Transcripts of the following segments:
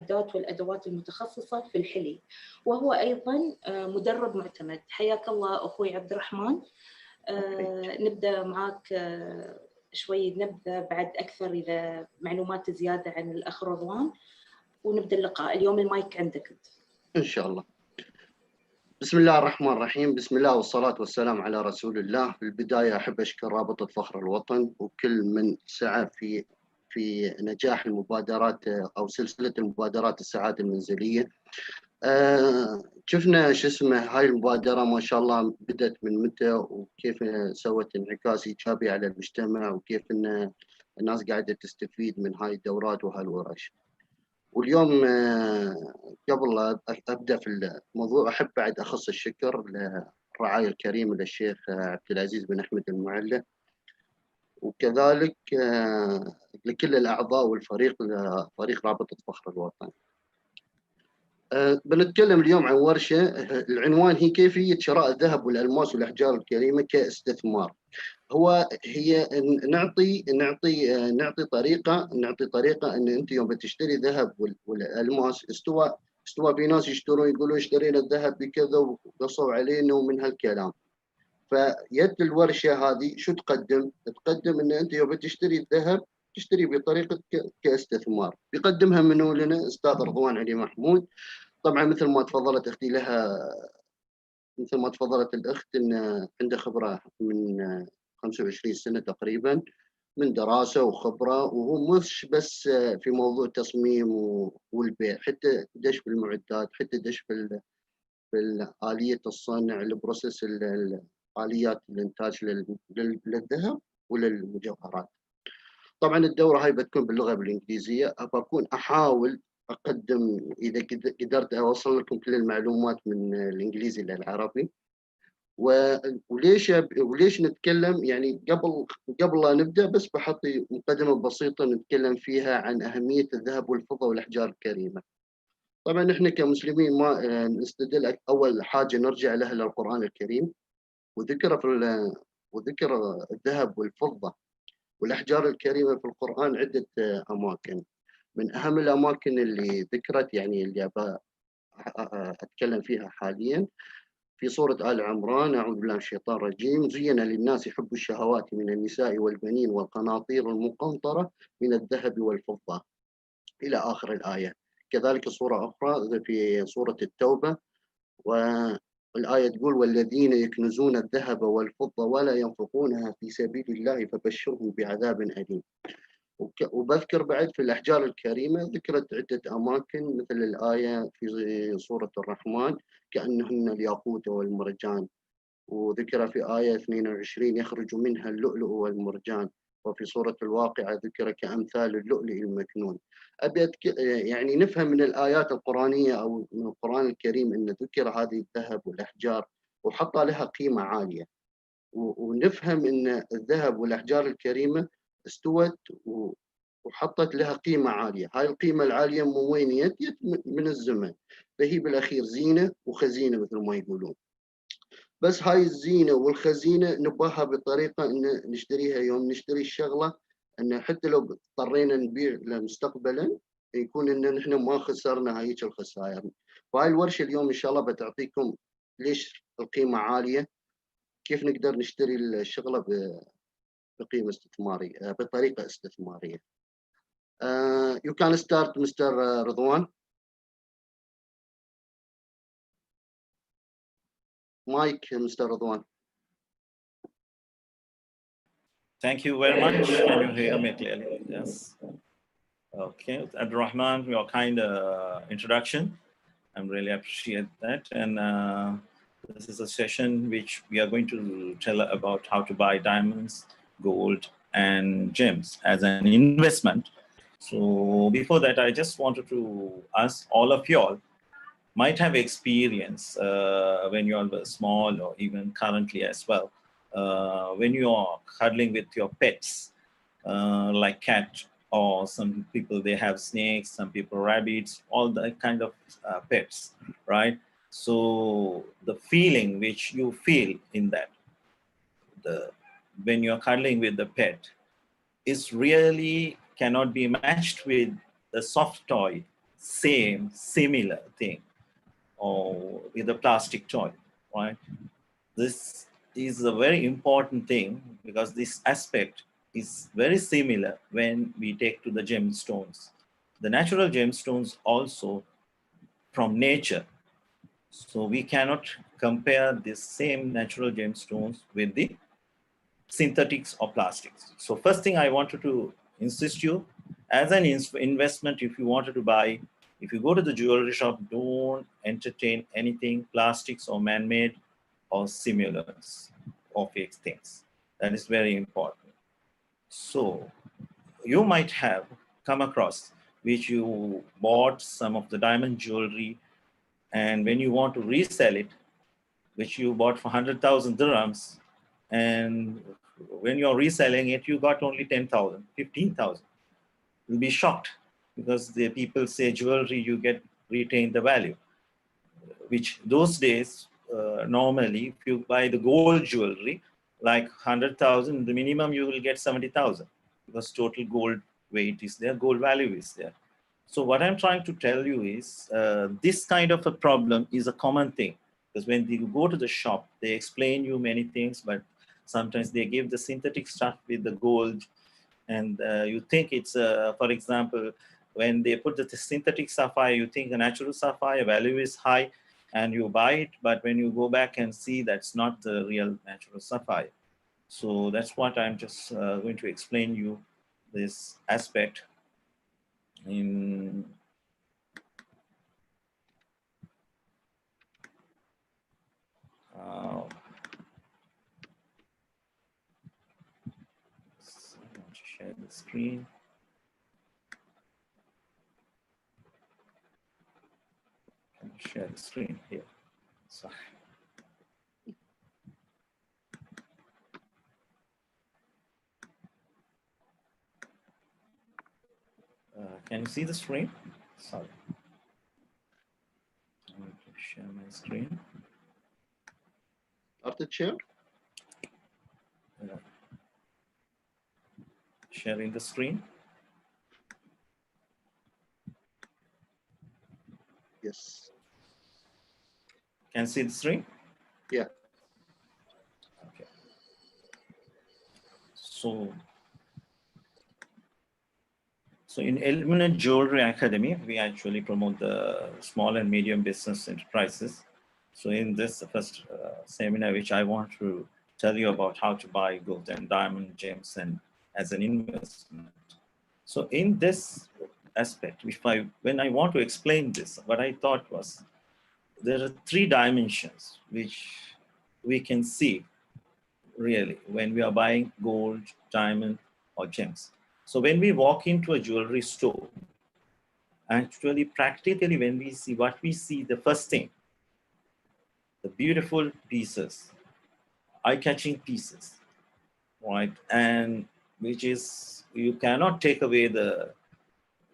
المعدات والأدوات المتخصصة في الحلي، وهو أيضا مدرب معتمد. حياك الله أخوي عبد الرحمن. نبدأ معك شوي نبذة بعد أكثر إذا معلومات زيادة عن الأخ رضوان، ونبدأ اللقاء. اليوم المايك عندك أنت. إن شاء الله. بسم الله الرحمن الرحيم، بسم الله والصلاة والسلام على رسول الله. في البداية أحب أشكر رابطة فخر الوطن وكل من سعى في نجاح المبادرات أو سلسلة المبادرات السعادة المنزلية. شفنا شو اسمه هاي المبادرة ما شاء الله بدأت من متى، وكيف سوت انعكاس إيجابي على المجتمع، وكيف إن الناس قاعدة تستفيد من هاي الدورات وهالورش. واليوم قبل ابدا في الموضوع احب بعد اخص الشكر للرعايه الكريمه للشيخ عبد العزيز بن احمد المعلى، وكذلك لكل الاعضاء والفريق فريق رابطه فخر الوطن. بنتكلم اليوم عن ورشه العنوان هي كيفيه شراء الذهب والالماس والاحجار الكريمه كاستثمار. هي نعطي طريقه ان انت يوم بتشتري ذهب والالماس استوى في ناس يشترون يقولون اشترينا الذهب بكذا وقصوا علينا ومن هالكلام. فيد الورشه هذه شو تقدم ان انت يوم بتشتري الذهب تشتري بطريقه كاستثمار. بيقدمها منو لنا؟ استاذ رضوان علي محمود. طبعا مثل ما تفضلت اختي لها، مثل ما تفضلت الاخت ان عنده خبره من 25 سنه تقريبا من دراسه وخبره، وهو مش بس في موضوع التصميم والبيع، حتى دش في المعدات، حتى دش في آلية الصنع، البروسيس، آليات الإنتاج للذهب وللمجوهرات. طبعا الدورة هاي بتكون باللغة الإنجليزية. بكون أحاول أقدم إذا قدرت أوصل لكم كل المعلومات من الإنجليزي للعربي. وليش نتكلم يعني قبل لا نبدأ بس بحط مقدمة بسيطة نتكلم فيها عن أهمية الذهب والفضة والأحجار الكريمة. طبعا احنا كمسلمين ما نستدل، اول حاجه نرجع لها للقران الكريم، وذكر الذهب والفضه والاحجار الكريمه في القران عده اماكن. من اهم الاماكن اللي ذكرت يعني اللي اتكلم فيها حاليا في سوره ال عمران: اعوذ بالله من الشيطان الرجيم، زين للناس حب الشهوات من النساء والبنين والقناطير المقنطره من الذهب والفضه الى اخر الايه. كذلك صورة أخرى في سورة التوبة، والآية تقول: والذين يكنزون الذهب والفضة ولا ينفقونها في سبيل الله فبشرهم بعذاب أليم. وبذكر بعد في الأحجار الكريمة ذكرت عدة أماكن مثل الآية في سورة الرحمن: كأنهن الياقوت والمرجان. وذكر في آية 22: يخرج منها اللؤلؤ والمرجان. وفي سورة الواقعة ذكر كأمثال اللؤلؤ المكنون. أبي يعني نفهم من الآيات القرآنية أو من القرآن الكريم أن ذكر هذه الذهب والأحجار وحط لها قيمة عالية، ونفهم أن الذهب والأحجار الكريمة استوت وحطت لها قيمة عالية. هاي القيمة العالية من وين يت من الزمن، فهي بالأخير زينة وخزينة مثل ما يقولون. بس هاي الزينة والخزينة نباها بطريقة أن نشتريها يوم نشتري الشغلة، أن حتى لو اضطرينا نبيع مستقبلا يكون أن نحن ما خسرنا هايك الخسائر. فهاي الورشة اليوم إن شاء الله بتعطيكم ليش القيمة عالية، كيف نقدر نشتري الشغلة بقيمة استثمارية بطريقة استثمارية. You can start, Mr. رضوان. Mike, Mr. Radwan. Thank you very much. Can you hear me clearly? Yes. Okay. Abdul Rahman, your kind introduction. I'm really appreciate that. And this is a session which we are going to tell about how to buy diamonds, gold, and gems as an investment. So before that, I just wanted to ask all of y'all might have experience when you are small or even currently as well, when you are cuddling with your pets, like cat, or some people, they have snakes, some people rabbits, all that kind of pets, right? So the feeling which you feel in that, when you're cuddling with the pet, is really cannot be matched with the soft toy same, similar thing, or with a plastic toy, right? This is a very important thing because this aspect is very similar when we take to the gemstones. The natural gemstones also from nature. So we cannot compare the same natural gemstones with the synthetics or plastics. So first thing I wanted to insist you, as an investment, if you wanted to buy, if you go to the jewelry shop, don't entertain anything plastics or man-made or similars or fake things. That is very important. So you might have come across which you bought some of the diamond jewelry, and when you want to resell it, which you bought for 100,000 dirhams, and when you're reselling it, you got only 10,000, 15,000. You'll be shocked because the people say jewelry, you get retain the value, which those days, normally, if you buy the gold jewelry, like 100,000, the minimum you will get 70,000 because total gold weight is there, gold value is there. So what I'm trying to tell you is this kind of a problem is a common thing, because when you go to the shop, they explain you many things, but sometimes they give the synthetic stuff with the gold, and you think it's, for example, when they put the synthetic sapphire, you think a natural sapphire value is high, and you buy it, but when you go back and see, that's not the real natural sapphire. So that's what I'm just going to explain you this aspect in I want to share the screen. Can I share the screen here? Sorry. Can you see the screen? Sorry. I'm going to share my screen. Start the share. Sharing the screen. Yes. Can you see the screen? Yeah. Okay. So in Element Jewelry Academy, we actually promote the small and medium business enterprises. So in this first seminar, which I want to tell you about how to buy gold and diamond gems and as an investment. So in this aspect, when I want to explain this, what I thought was there are 3 dimensions which we can see really when we are buying gold, diamond, or gems. So when we walk into a jewelry store, actually practically when we see what we see, the first thing, the beautiful pieces, eye-catching pieces, right? And which is, you cannot take away the,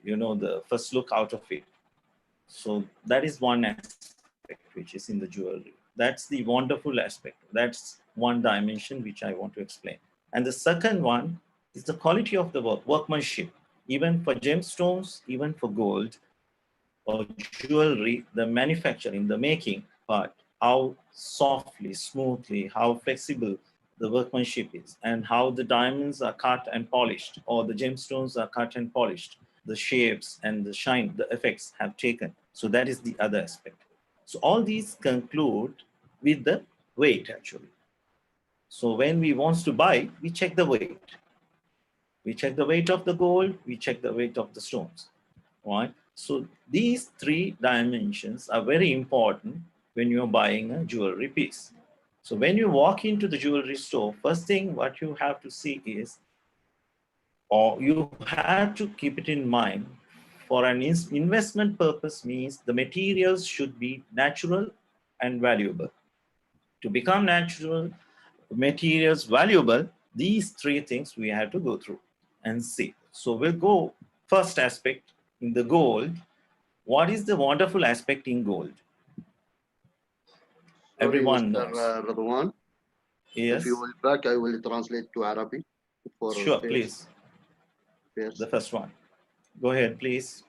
the first look out of it. So that is one aspect which is in the jewelry. That's the wonderful aspect. That's one dimension which I want to explain. And the second one is the quality of the workmanship. Even for gemstones, even for gold or jewelry, the manufacturing, the making part, how softly, smoothly, how flexible the workmanship is, and how the diamonds are cut and polished, or the gemstones are cut and polished, the shapes and the shine, the effects have taken. So that is the other aspect. So all these conclude with the weight actually. So when we want to buy, we check the weight. We check the weight of the gold, we check the weight of the stones, right? So these 3 dimensions are very important when you're buying a jewelry piece. So when you walk into the jewelry store, first thing what you have to see is, or you have to keep it in mind, for an investment purpose means the materials should be natural and valuable. To become natural, materials valuable, these 3 things we have to go through and see. So we'll go first aspect in the gold. What is the wonderful aspect in gold? Sorry, Everyone Mr. knows. Radwan. Yes. If you will back, I will translate to Arabic. Sure, please. First. The first one. Go ahead, please.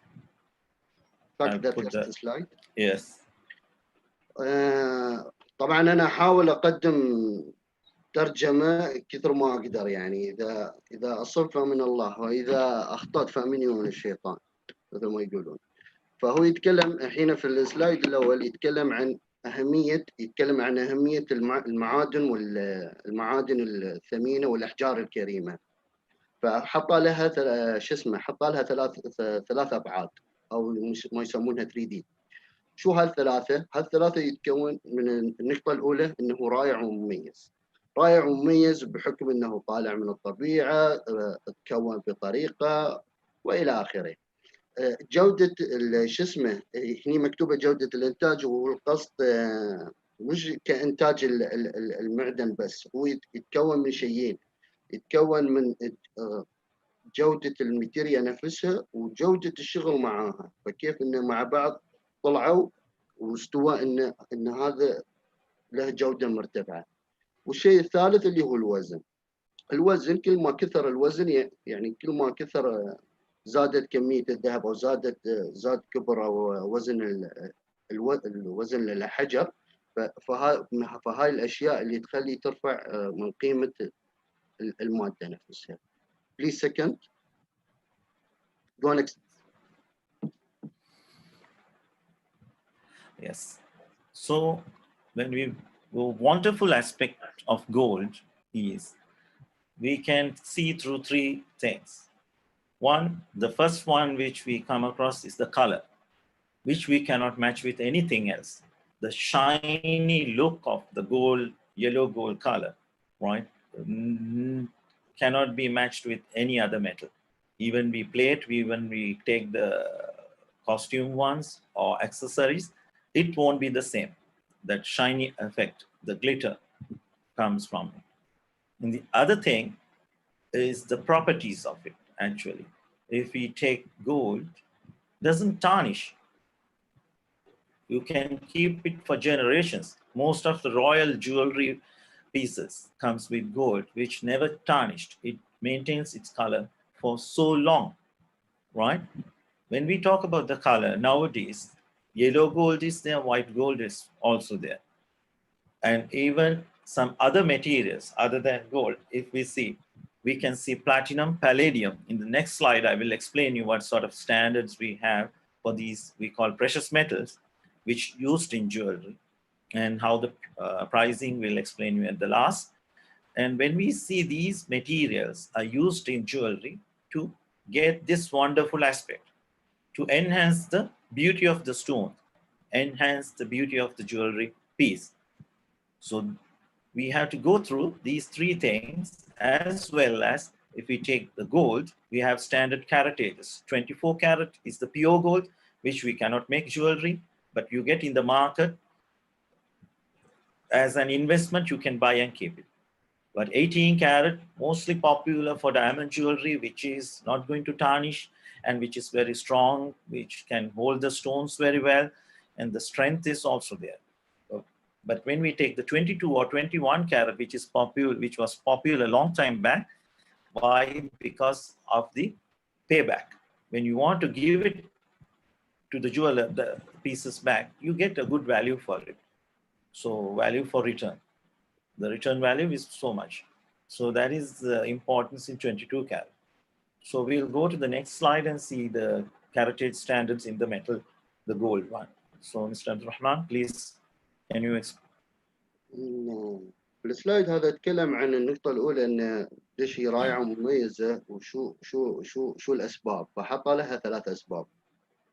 Back the first slide. Yes. طبعا أنا أحاول أقدم ترجمة كثر ما أقدر، يعني إذا أصبت فمن الله وإذا أخطأت فمني ومن الشيطان مثل ما يقولون. فهو يتكلم الحين في السلايد الأول يتكلم عن أهمية المعادن الثمينة والأحجار الكريمة. فحط لها حط لها ثلاث أبعاد أو ما يسمونها 3D. شو هالثلاثة؟ هالثلاثة يتكون من النقطة الأولى أنه رائع ومميز. رائع ومميز بحكم أنه طالع من الطبيعة، تكون بطريقة وإلى آخره. جودة شو اسمه هني مكتوبة جودة الإنتاج، والقصد مش كإنتاج المعدن بس، هو يتكون من شيئين. يتكون من جودة الماتيريال نفسها وجودة الشغل معاها، فكيف إنه مع بعض طلعوا واستوى إن هذا له جودة مرتفعة. والشيء الثالث اللي هو الوزن. الوزن كل ما كثر الوزن، يعني كل ما كثر زادت كمية الذهب أو زاد كبر أو وزن الوزن للحجر، فهاي الأشياء اللي تخلي ترفع من قيمة المادة نفسها. Please second. Go next. Yes. So the wonderful aspect of gold is we can see through three things. One, the first one which we come across is the color, which we cannot match with anything else. The shiny look of the gold, yellow gold color, right? Cannot be matched with any other metal. Even when we take the costume ones or accessories, it won't be the same. That shiny effect, the glitter comes from it. And the other thing is the properties of it, actually. If we take gold, doesn't tarnish. You can keep it for generations. Most of the royal jewelry pieces comes with gold, which never tarnished. It maintains its color for so long, right? When we talk about the color nowadays, yellow gold is there, white gold is also there. And even some other materials other than gold, if we see, we can see platinum, palladium. In the next slide, I will explain you what sort of standards we have for these, we call precious metals, which used in jewelry, and how the pricing we'll explain you at the last. And when we see these materials are used in jewelry to get this wonderful aspect, to enhance the beauty of the stone, enhance the beauty of the jewelry piece. So we have to go through these three things, as well as if we take the gold, we have standard caratages. 24 karat is the pure gold, which we cannot make jewelry, but you get in the market as an investment, you can buy and keep it. But 18 karat, mostly popular for diamond jewelry, which is not going to tarnish and which is very strong, which can hold the stones very well, and the strength is also there. But when we take the 22 or 21 karat, which was popular a long time back, why? Because of the payback. When you want to give it to the jeweler, the pieces back, you get a good value for it. So value for return. The return value is so much. So that is the importance in 22 karat. So we'll go to the next slide and see the caratage standards in the metal, the gold one. So Mr. Abdurrahman, please, can you explain? السلايد هذا اتكلم عن النقطة الأولى أن ليش هي رائعة ومميزة وشو الأسباب، فحط لها ثلاث أسباب.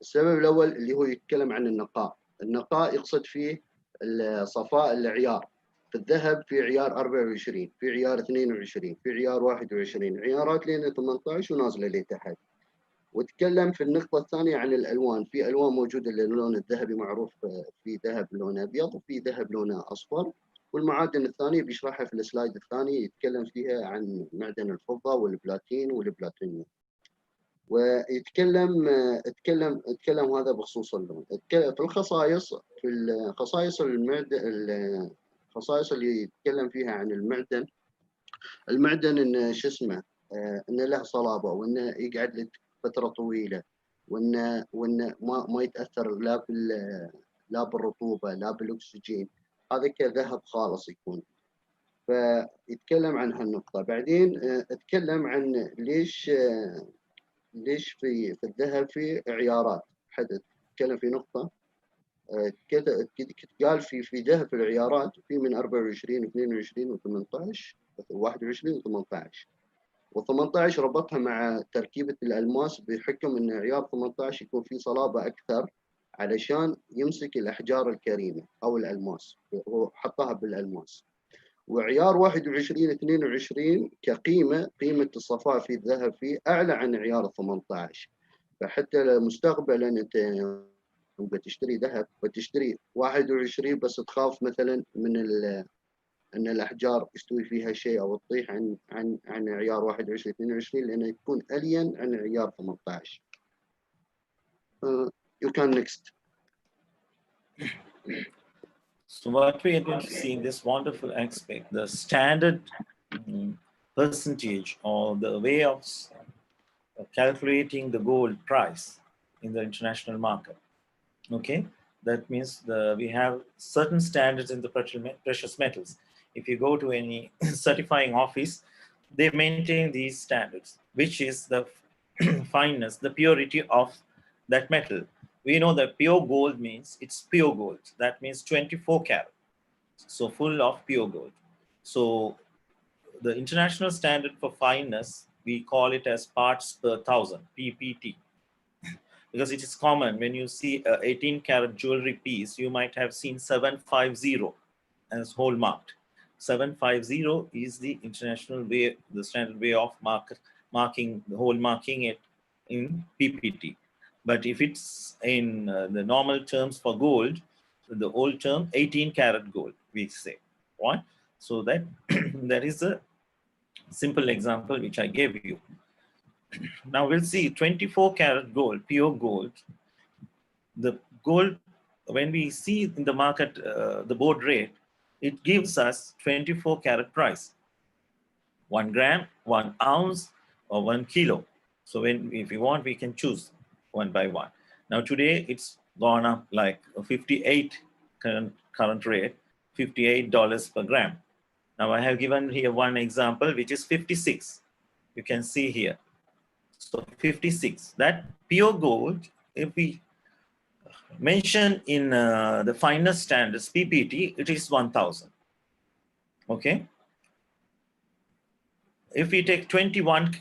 السبب الأول اللي هو يتكلم عن النقاء. النقاء يقصد فيه صفاء العيار. في الذهب في عيار 24، في عيار 22، في عيار 21، عيارات لين 18 ونازلة لتحت. وتكلم في النقطة الثانية عن الألوان. في ألوان موجودة للون الذهبي معروف، في ذهب لونه أبيض وفي ذهب لونه أصفر. والمعادن الثانية بيشرحها في السلايد الثاني، يتكلم فيها عن معدن الفضة والبلاتين والبلاتينيوم. ويتكلم هذا بخصوص اللون. في الخصائص، الخصائص اللي يتكلم فيها عن المعدن إن شو اسمه، إنه له صلابة وإنه يقعد فترة طويلة، وانه ما يتاثر لا بالرطوبه لا بالاكسجين. هذا كذهب خالص يكون. فيتكلم عن هالنقطه. بعدين اتكلم عن ليش في الذهب في عيارات. حدث تكلم في نقطه قال في ذهب العيارات في من 24 و22 و18 و21 و18. و18 ربطها مع تركيبة الألماس بحكم أن عيار 18 يكون فيه صلابة أكثر علشان يمسك الأحجار الكريمة أو الألماس، وحطها بالألماس. وعيار 21 22 قيمة الصفاء في الذهب فيه أعلى عن عيار 18. فحتى مستقبلا أنت بتشتري ذهب بتشتري 21 بس تخاف مثلا من ان الاحجار يستوي فيها شيء او تطيح عن عيار 21 22 لانه تكون الين عن عيار 18. You can next. So what we are going to see in this wonderful aspect, the standard percentage or the way of calculating the gold price in the international market. Okay, that means we have certain standards in the precious metals. If you go to any certifying office, they maintain these standards, which is the fineness, the purity of that metal. We know that pure gold means it's pure gold. That means 24 karat, so full of pure gold. So the international standard for fineness, we call it as parts per thousand, PPT. Because it is common when you see a 18 karat jewelry piece, you might have seen 750 as hallmarked. 750 is the international way, the standard way of marking it in PPT. But if it's in the normal terms for gold, the old term 18 karat gold, we say, right? So that that is a simple example which I gave you. Now we'll see 24 karat gold, pure gold. The gold, when we see in the market, the board rate, it gives us 24 karat price. 1 gram, 1 ounce, or 1 kilo. So if we want, we can choose one by one. Now today it's gone up like 58 current rate, $58 per gram. Now I have given here one example, which is 56. You can see here. So 56, that pure gold, if we mention in the finest standards, PPT, it is 1000. Okay. If we take 21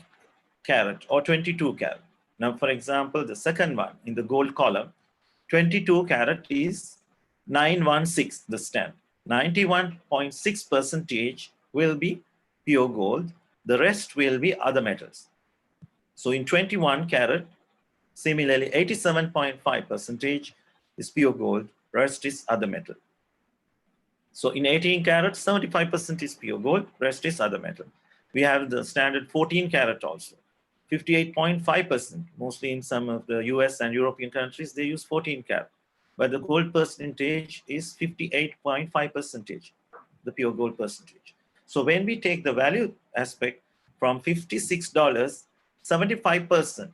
karat or 22 karat, now for example, the second one in the gold column, 22 karat is 916, the stand. 91.6% will be pure gold. The rest will be other metals. So in 21 karat, similarly, 87.5% is pure gold, rest is other metal. So in 18 karat, 75% is pure gold, rest is other metal. We have the standard 14 karat also, 58.5%. Mostly in some of the US and European countries, they use 14 karat. But the gold percentage is 58.5%, the pure gold percentage. So when we take the value aspect from $56, 75%.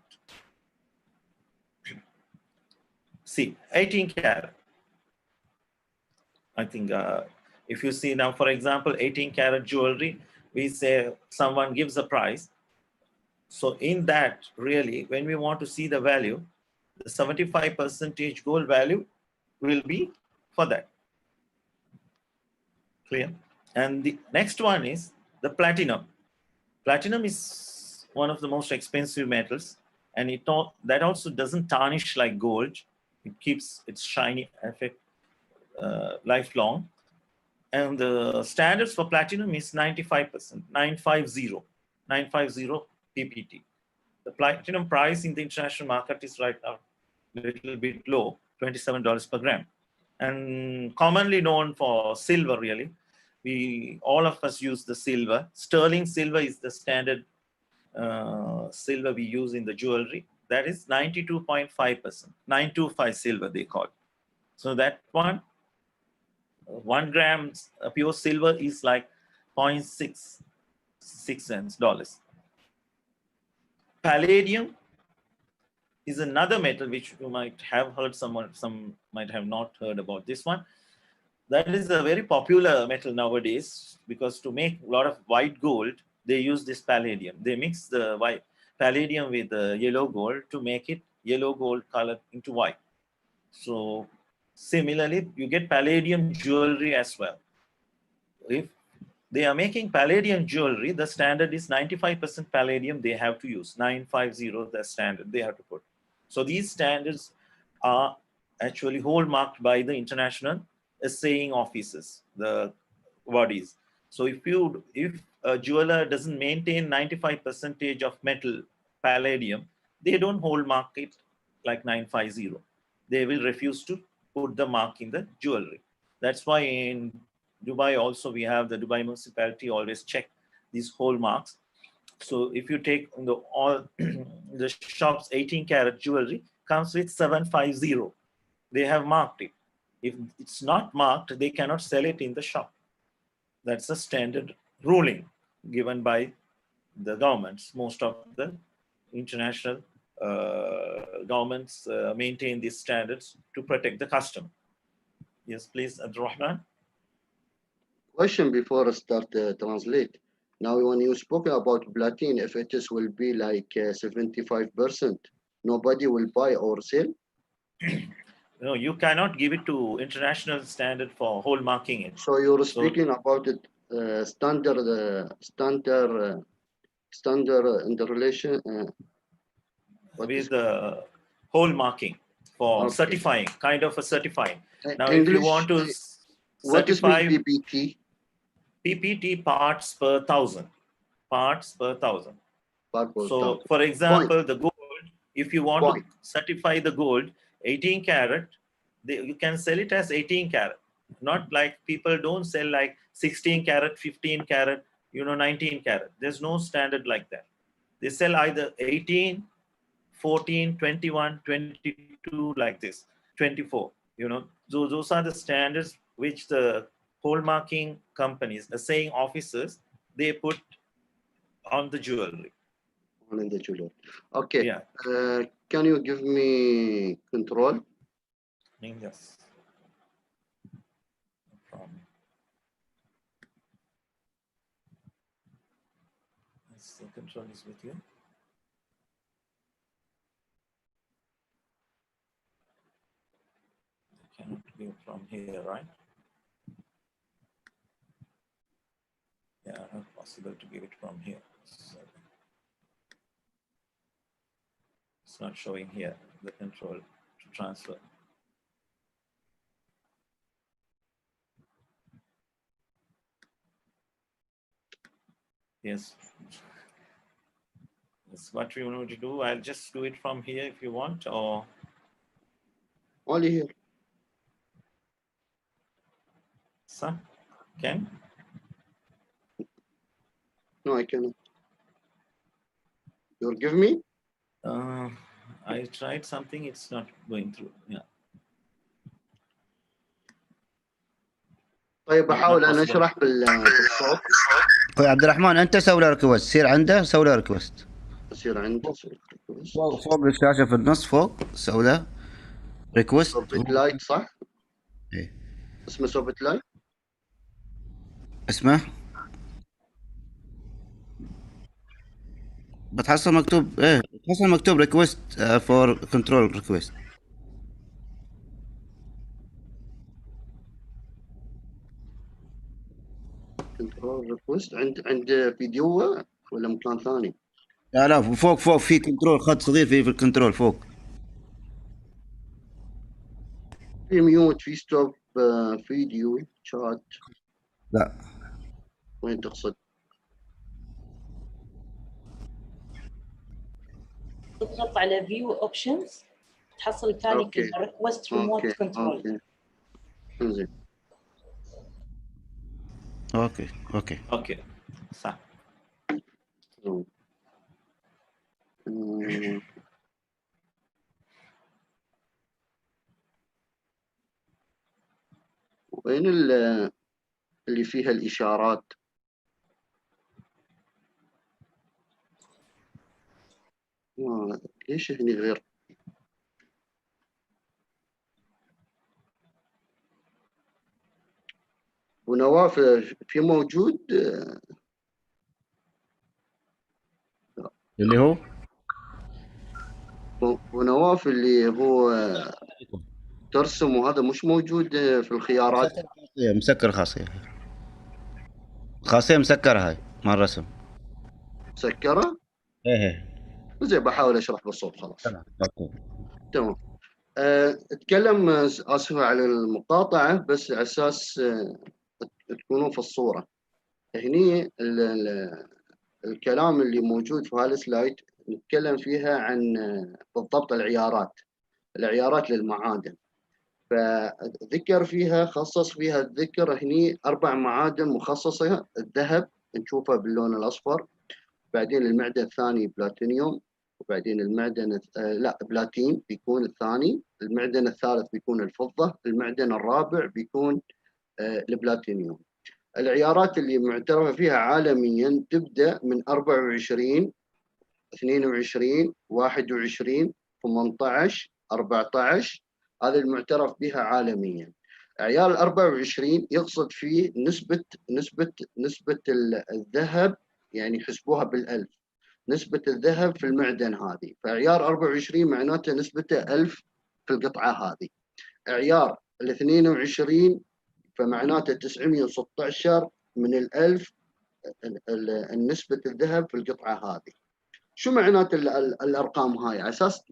See, 18 karat. I think if you see now, for example, 18 karat jewelry, we say someone gives a price. So in that, really, when we want to see the value, the 75% gold value will be for that. Clear? And the next one is the platinum. Platinum is one of the most expensive metals, and that also doesn't tarnish like gold. It keeps its shiny effect lifelong. And the standards for platinum is 95%, 950 PPT. The platinum price in the international market is right now a little bit low, $27 per gram. And commonly known for silver, really. All of us use the silver. Sterling silver is the standard silver we use in the jewelry. That is 92.5%, 925 silver they call it. So that one, 1 gram pure silver is like 0.66 dollars. Palladium is another metal which you might have heard, some might have not heard about this one. That is a very popular metal nowadays, because to make a lot of white gold, they use this palladium. They mix the white palladium with the yellow gold to make it yellow gold color into white. So similarly, you get palladium jewelry as well. If they are making palladium jewelry, the standard is 95% palladium they have to use. 950, the standard they have to put. So these standards are actually hallmarked by the international assaying offices, the bodies. So if a jeweler doesn't maintain 95% of metal palladium, they don't hallmark it like 950. They will refuse to put the mark in the jewelry. That's why in Dubai also we have the Dubai municipality always check these hallmarks. So if you take all the shops 18 karat jewelry comes with 750. They have marked it. If it's not marked, they cannot sell it in the shop. That's a standard ruling given by the governments. Most of the international governments maintain these standards to protect the customer. Yes, please, Abdurrahman. Question before I start translate. Now, when you spoke about platinum, if it is will be like 75%, nobody will buy or sell. No, you cannot give it to international standard for hallmarking it. So you're speaking about it standard in the relation with the hallmarking for certifying, kind of a certifying. Now, English, if you want to what is certify PPT? PPT parts per thousand. Parts per thousand. So, for example, the gold, if you want to certify the gold, 18 karat, you can sell it as 18 karat. Not like people don't sell like 16 karat, 15 karat, 19 karat. There's no standard like that. They sell either 18, 14, 21, 22, like this, 24. Those are the standards which the hallmarking companies, assaying officers, they put on the jewelry. On the jewelry. Okay. Yeah. Can you give me control? Yes. No problem. Yes, the control is with you. I cannot view from here, right? Yeah, not possible to give it from here. So it's not showing here, the control to transfer. Yes. That's what we want to do. I'll just do it from here if you want, or only here. Son, Ken? No, I cannot. You'll give me? I tried something, it's not going through. Yeah. طيب احاول انا اشرح بالصوت. عبد الرحمن انت سوي له ريكوست، سير عنده سوي له ريكوست. يصير عنده ريكوست فوق الشاشه في النص فوق سوي له ريكوست. سوبت لايت صح؟ ايه اسمه سوبت لايت؟ اسمه بتحصل مكتوب ايه بتحصل مكتوب ريكوست فور كنترول ريكوست. كنترول ريكوست عند فيديو ولا مكان ثاني؟ لا فوق في كنترول خط صغير في الكنترول فوق. في ميوت في ستوب فيديو شات. لا وين تقصد؟ تضغط على فيو اوبشنز تحصل ثاني كلمه ريكوست ريموت كنترول. انزين. اوكي صح. وين اللي فيها الإشارات؟ ليش هني غير ونواف في موجود اللي هو ونواف اللي هو ترسم، وهذا مش موجود في الخيارات. مسكر خاصية، خاصية مسكرة هاي مال رسم. مسكرة؟ ايه زين بحاول اشرح بالصوت خلاص. تمام اوكي. تمام. اتكلم اسف على المقاطعة، بس على اساس تكونوا في الصورة. هني الكلام اللي موجود في هالسلايد نتكلم فيها عن بالضبط العيارات للمعادن. فذكر فيها، خصص فيها الذكر هني 4 معادن مخصصة. الذهب نشوفه باللون الأصفر، بعدين المعدن الثاني بلاتينيوم، وبعدين المعدن لا بلاتين بيكون الثاني، المعدن الثالث بيكون الفضة، المعدن الرابع بيكون البلاتينيوم. العيارات اللي معترفة فيها عالميا تبدأ من 24 22 21 18 14، هذا المعترف بها عالميا. عيار ال 24 يقصد فيه نسبة الذهب، يعني يحسبوها بالألف، نسبة الذهب في المعدن هذه. فعيار 24 معناته نسبته 1000 في القطعة هذه. عيار ال 22 فمعناته 916 من ال1000 نسبة الذهب في القطعة هذه. شو معنات الارقام هاي؟ على اساس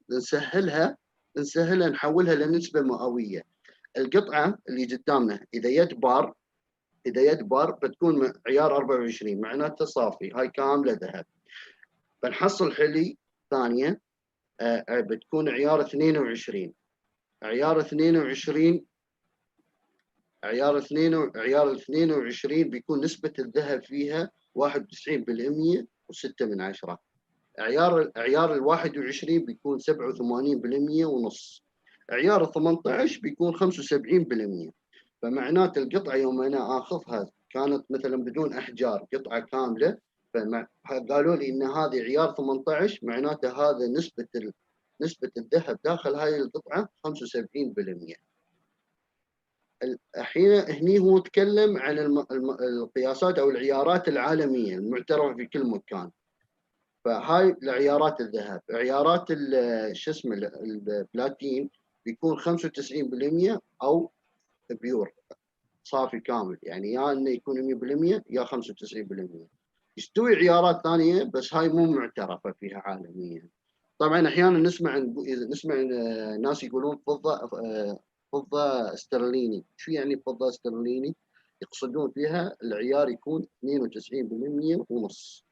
نسهلها نحولها لنسبه مئويه. القطعه اللي قدامنا اذا يد بار بتكون عيار 24 معناته صافي، هاي كامله ذهب. بنحصل حلي ثانيه بتكون عيار 22. عيار 22 عيار 22 بيكون نسبه الذهب فيها 91% و6 عيار ال 21 بيكون 87% ونص. عيار ال 18 بيكون 75%. فمعنات القطعة يوم أنا آخذها كانت مثلا بدون أحجار، قطعة كاملة، فقالوا لي إن هذه عيار 18 معناته هذا نسبة الذهب داخل هاي القطعة 75%. الحين هني هو تكلم عن القياسات أو العيارات العالمية المعترفة في كل مكان. فهاي لعيارات الذهب. عيارات شو اسمه البلاتين بيكون 95% او بيور صافي كامل، يعني يا انه يكون 100% يا 95%. يستوي عيارات ثانيه بس هاي مو معترفه فيها عالميا. طبعا احيانا نسمع ناس يقولون فضه استرليني. شو يعني فضه استرليني؟ يقصدون فيها العيار يكون 92% ونص،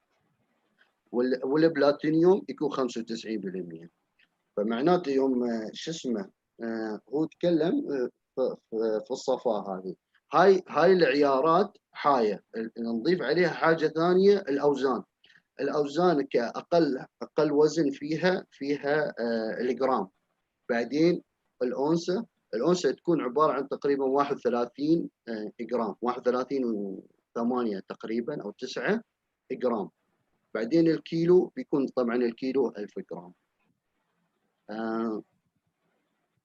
والبلاتينيوم يكون 95%. فمعناته يوم شو اسمه هو تكلم في الصفاء هذه. هاي العيارات حايه. نضيف عليها حاجه ثانيه، الاوزان كاقل وزن فيها الجرام. بعدين الأونسة تكون عبارة عن تقريبا 31 جرام، 31.8 تقريبا أو 9 جرام. بعدين الكيلو بيكون طبعا الكيلو 1000 جرام.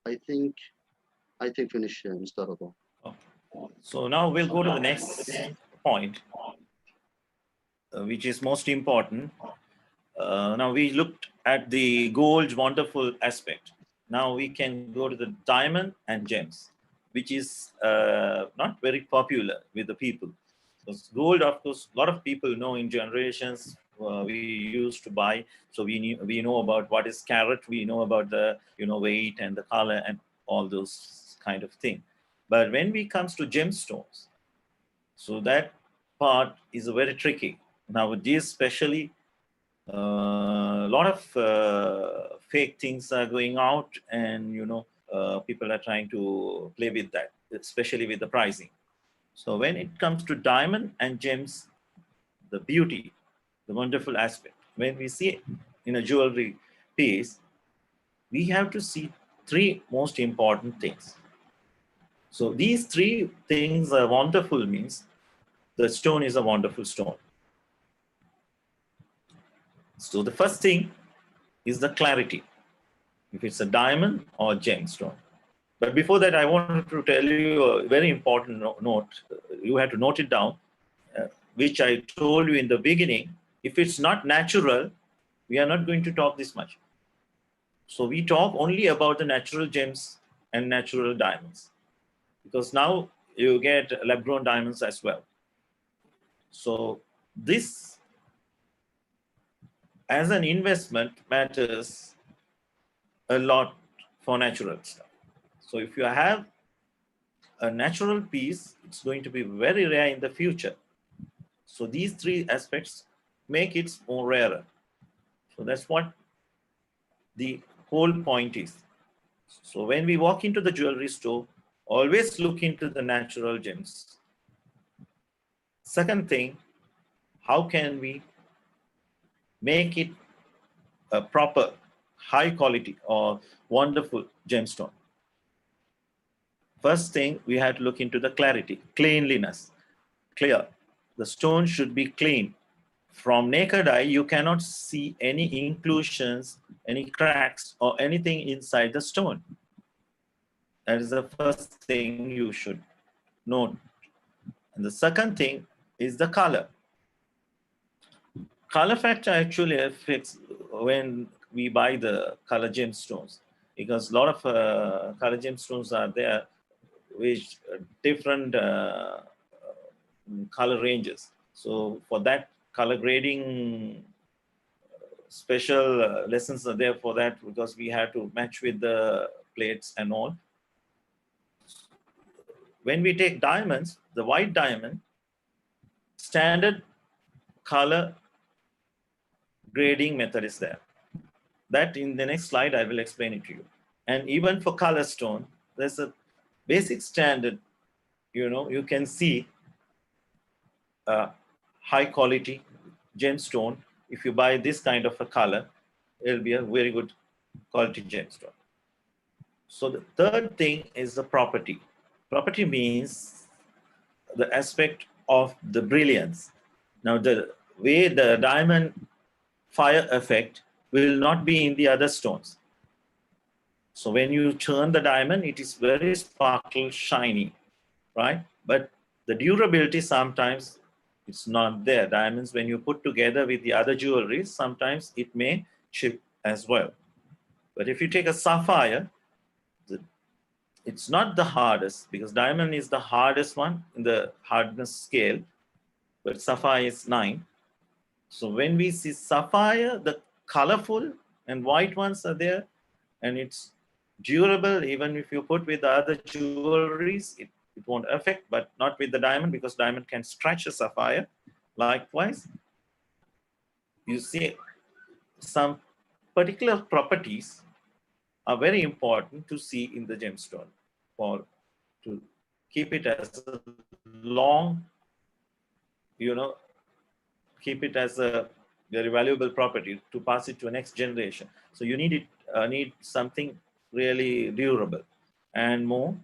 I think finish Mr. Rado. So now we'll go to the next point, which is most important. Now we looked at the gold's wonderful aspect. Now we can go to the diamond and gems, which is not very popular with the people. Because gold, of course, a lot of people know in generations we used to buy. So we know about what is carat. We know about the weight and the color and all those kind of thing. But when we comes to gemstones, so that part is very tricky. Nowadays, especially, a lot of fake things are going out, and people are trying to play with that, especially with the pricing. So when it comes to diamond and gems, the beauty, the wonderful aspect, when we see it in a jewelry piece, we have to see 3 most important things. So these 3 things are wonderful means the stone is a wonderful stone. So the first thing is the clarity, if it's a diamond or gemstone. But before that, I wanted to tell you a very important note. you have to note it down, which I told you in the beginning. If it's not natural, we are not going to talk this much. So we talk only about the natural gems and natural diamonds, because now you get lab-grown diamonds as well. So this, as an investment, matters a lot for natural stuff. So if you have a natural piece, it's going to be very rare in the future. So these three aspects make it more rarer. So that's what the whole point is. So when we walk into the jewelry store, always look into the natural gems. Second thing, how can we make it a proper, high quality or wonderful gemstone? First thing, we have to look into the clarity, cleanliness, clear. The stone should be clean. From naked eye, you cannot see any inclusions, any cracks, or anything inside the stone. That is the first thing you should note. And the second thing is the color. Color factor actually affects when we buy the color gemstones, because a lot of color gemstones are there with different color ranges. So for that, color grading special lessons are there for that, because we have to match with the plates and all. When we take diamonds, the white diamond, standard color grading method is there. That in the next slide, I will explain it to you. And even for color stone, there's a basic standard, you can see high quality gemstone. If you buy this kind of a color, it'll be a very good quality gemstone. So the third thing is the property. Property means the aspect of the brilliance. Now, the way the diamond fire effect will not be in the other stones. So when you turn the diamond, it is very sparkle, shiny, right? But the durability, sometimes it's not there. Diamonds, when you put together with the other jewelry, sometimes it may chip as well. But if you take a sapphire, it's not the hardest, because diamond is the hardest one in the hardness scale, but sapphire is 9. So when we see sapphire, the colorful and white ones are there, and it's durable. Even if you put with the other jewelries, it won't affect, but not with the diamond, because diamond can scratch a sapphire. Likewise, you see some particular properties are very important to see in the gemstone to keep it as a long, keep it as a very valuable property to pass it to a next generation. So you need something really durable and more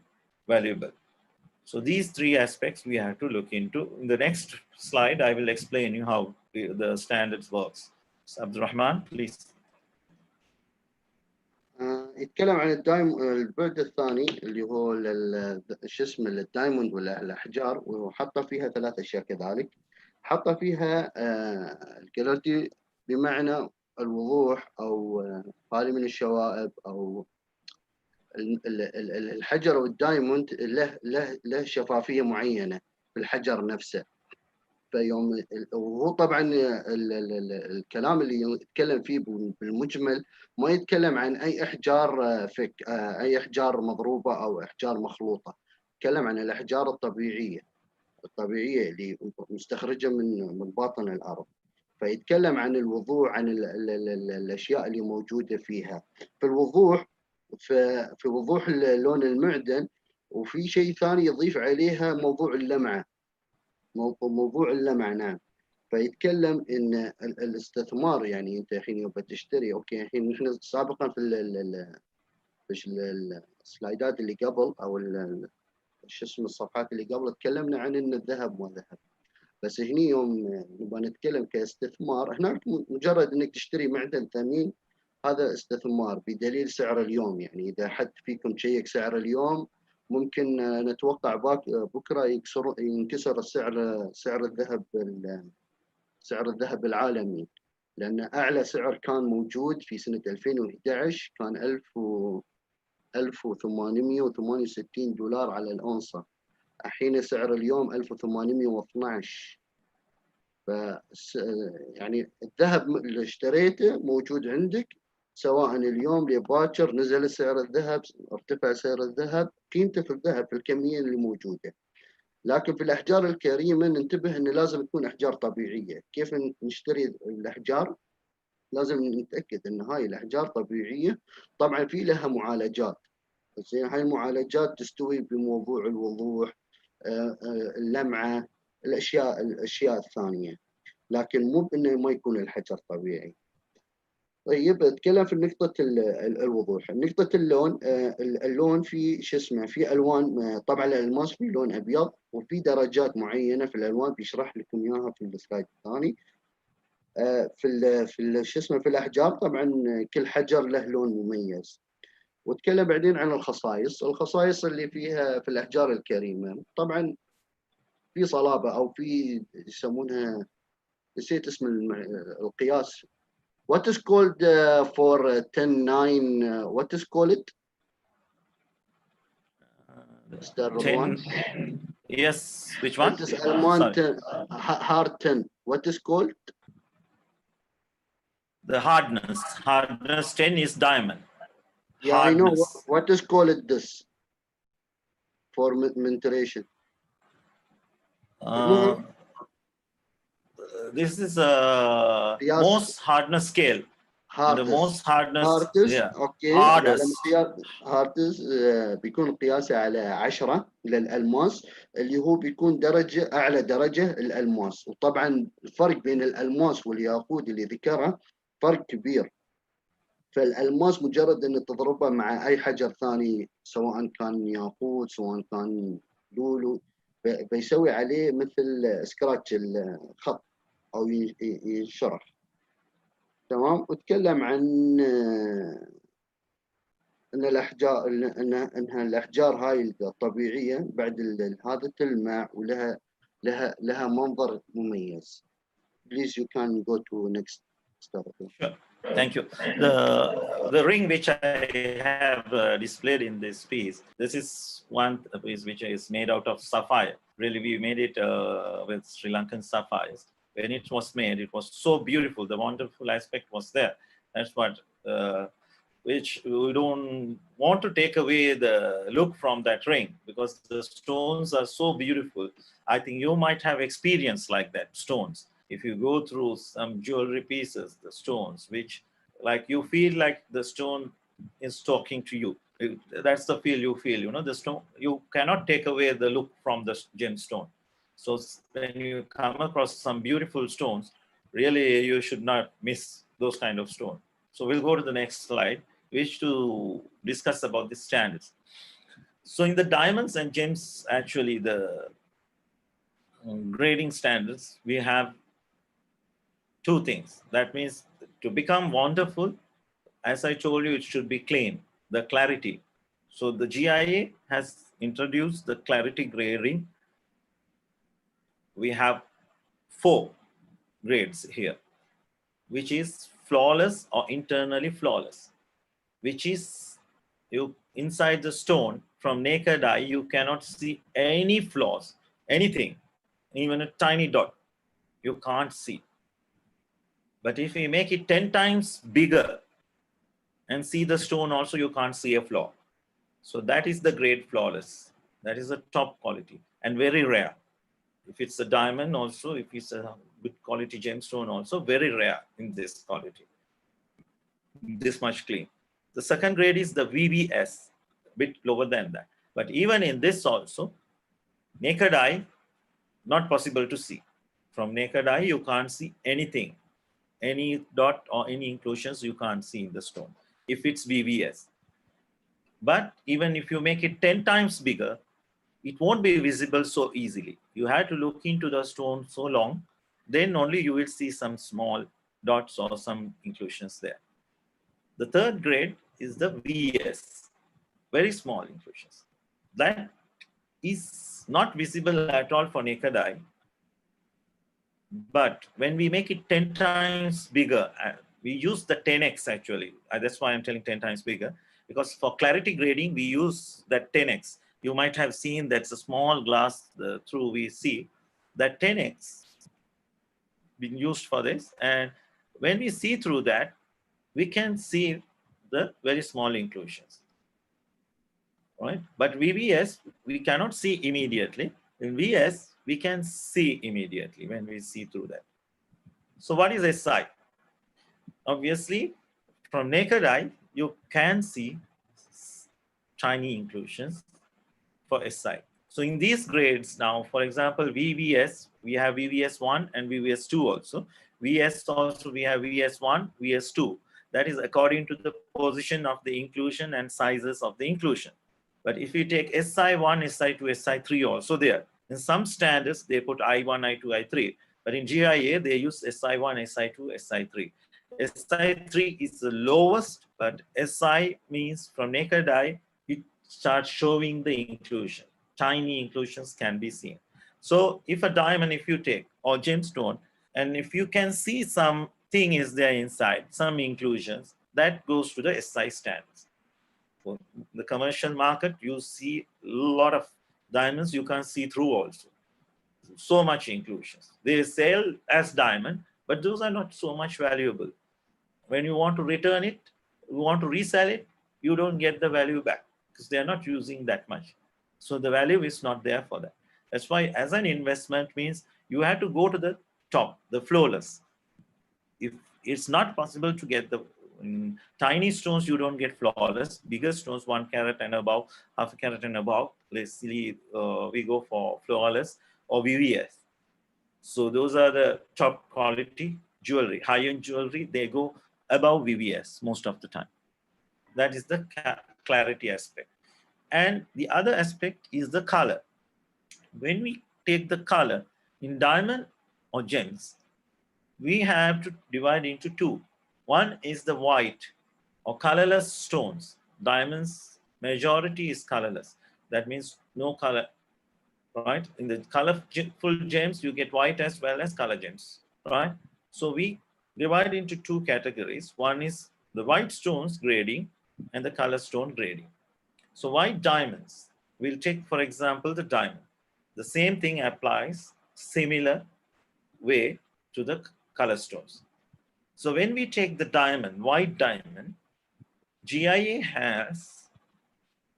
valuable. So these three aspects we have to look into. In the next slide, I will explain you how the standards works. So Abdurrahman, please. يتكلم عن البعد الثاني اللي هو شو اسمه الدايموند ولا الاحجار، وحط فيها 3 اشياء كذلك. حط فيها الكلاريتي بمعنى الوضوح او خالي من الشوائب، او الحجر والدايموند له شفافيه معينه في الحجر نفسه. فيوم وهو طبعا الكلام اللي يتكلم فيه بالمجمل ما يتكلم عن اي احجار اي احجار مضروبه او احجار مخلوطه، يتكلم عن الاحجار الطبيعيه اللي مستخرجه من باطن الارض. فيتكلم عن الوضوح، عن الاشياء اللي موجوده فيها، في الوضوح، في وضوح لون المعدن. وفي شيء ثاني يضيف عليها موضوع اللمعه، موضوع اللمعة. نعم. فيتكلم ان الاستثمار، يعني انت الحين يبغى تشتري، اوكي الحين نحن سابقا في السلايدات اللي قبل او شو اسمه الصفحات اللي قبل تكلمنا عن ان الذهب مو ذهب، بس هني يوم نبغى نتكلم كاستثمار، هناك مجرد انك تشتري معدن ثمين هذا استثمار بدليل سعر اليوم. يعني اذا حد فيكم تشيك سعر اليوم ممكن نتوقع بكره ينكسر سعر الذهب العالمي، لان اعلى سعر كان موجود في سنه 2011 كان 1868 دولار على الاونصه. الحين سعر اليوم 1812. ف يعني الذهب اللي اشتريته موجود عندك، سواء اليوم لباكر نزل سعر الذهب، ارتفع سعر الذهب، قيمته في الذهب في الكميه اللي موجوده. لكن في الاحجار الكريمه ننتبه ان لازم تكون احجار طبيعيه. كيف نشتري الاحجار؟ لازم نتاكد ان هاي الاحجار طبيعيه. طبعا في لها معالجات، زين هاي المعالجات تستوي بموضوع الوضوح، اللمعه، الاشياء الثانيه، لكن مو بانه ما يكون الحجر طبيعي. طيب اتكلم في نقطة الوضوح، نقطة اللون. اللون في شو اسمه، في الوان. طبعا الالماس في لون ابيض، وفي درجات معينة في الالوان بيشرح لكم اياها في السلايد الثاني. في شو اسمه في الاحجار طبعا كل حجر له لون مميز. واتكلم بعدين عن الخصائص اللي فيها في الاحجار الكريمة. طبعا في صلابة، او في يسمونها، نسيت اسم القياس. What is called for 10-9? What is called it? Mr. Radwan? 10. Yes. Which one? It is Alman Sorry. 10, hard 10. What is called? The hardness. Hardness 10 is diamond. Yeah, I know. Hardness. What is called this for mentoration? This is a most hardness scale. And the most hardness. Yeah. اوكي. Hardest. هاردس بيكون قياسه على 10 للالماس، اللي هو بيكون درجه اعلى درجه الالماس. وطبعا الفرق بين الالماس والياقوت اللي ذكره فرق كبير. فالالماس مجرد ان تضربه مع اي حجر ثاني، سواء كان ياقوت سواء كان لولو، بيسوي عليه مثل سكراتش الخط او ينشرح. تمام. وتكلم عن ان الاحجار هاي الطبيعيه بعد هذا تلمع ولها لها منظر مميز. Please you can go to next step. Sure. Thank you. The ring which I have displayed in this piece, this is one piece which is made out of sapphire. Really, we made it with Sri Lankan sapphires. When it was made, it was so beautiful. The wonderful aspect was there. That's what, which we don't want to take away the look from that ring, because the stones are so beautiful. I think you might have experience like that, stones. If you go through some jewelry pieces, the stones, which like you feel like the stone is talking to you. That's the feel you feel, the stone, you cannot take away the look from the gemstone. So when you come across some beautiful stones, really you should not miss those kind of stones. So we'll go to the next slide, which to discuss about the standards. So in the diamonds and gems, actually the grading standards, we have two things. That means to become wonderful, as I told you, it should be clean, the clarity. So the GIA has introduced the clarity grading. We have 4 grades here, which is flawless or internally flawless, which is you inside the stone from naked eye, you cannot see any flaws, anything, even a tiny dot, you can't see. But if we make it 10 times bigger and see the stone also, you can't see a flaw. So that is the grade flawless. That is the top quality and very rare. If it's a diamond also, if it's a good quality gemstone also, very rare in this quality. This much clean. The second grade is the VVS, a bit lower than that. But even in this also, naked eye, not possible to see. From naked eye, you can't see anything. Any dot or any inclusions you can't see in the stone if it's VVS. But even if you make it 10 times bigger, it won't be visible so easily. You have to look into the stone so long, then only you will see some small dots or some inclusions there. The third grade is the VS, very small inclusions. that is not visible at all for naked eye. But when we make it 10 times bigger, we use the 10x actually. That's why I'm telling 10 times bigger, because for clarity grading, we use that 10x. You might have seen that's a small glass through we see that 10x being used for this. And when we see through that, we can see the very small inclusions. Right? But VVS, we cannot see immediately. In VS, we can see immediately when we see through that. So what is SI? Obviously, from naked eye, you can see tiny inclusions for SI. So in these grades now, for example, VVS, we have VVS1 and VVS2 also. VS also, we have VS1, VS2. That is according to the position of the inclusion and sizes of the inclusion. But if you take SI1, SI2, SI3 also there. In some standards, they put I1, I2, I3. But in GIA, they use SI1, SI2, SI3. SI3 is the lowest, but SI means from naked eye, it starts showing the inclusion. Tiny inclusions can be seen. So if a diamond, if you take, or gemstone, and if you can see something is there inside, some inclusions, that goes to the SI standards. For the commercial market, you see a lot of diamonds you can see through also. So much inclusions. They sell as diamond, but those are not so much valuable. When you want to return it, you want to resell it, you don't get the value back because they are not using that much. So the value is not there for that. That's why as an investment means you have to go to the top, the flawless. If it's not possible to get the tiny stones, you don't get flawless. Bigger stones, 1 carat and above, half a carat and above, let's see, we go for flawless or VVS. So those are the top quality jewelry, high-end jewelry, they go above VVS most of the time. That is the clarity aspect. And the other aspect is the color. When we take the color in diamond or gems, we have to divide into two. One is the white or colorless stones. Diamonds, majority is colorless. That means no color, right? In the colorful gems, you get white as well as color gems, right? So we divide into two categories. One is the white stones grading and the color stone grading. So white diamonds, we'll take, for example, the diamond. The same thing applies similar way to the color stones. So when we take the diamond, white diamond, GIA has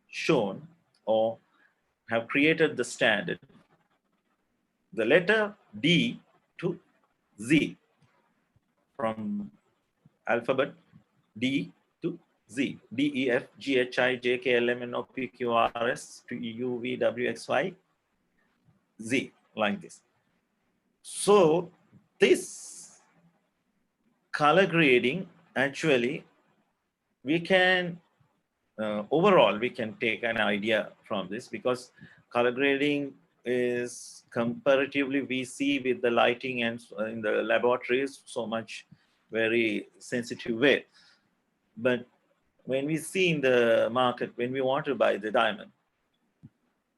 shown or have created the standard, the letter D to Z, from alphabet D to Z, D, E, F, G, H, I, J, K, L, M, N, O, P, Q, R, S, T, U, V, W, X, Y, Z, like this. So this color grading, actually, we can, overall, we can take an idea from this, because color grading is comparatively, we see with the lighting and in the laboratories, so much very sensitive way. But when we see in the market, when we want to buy the diamond,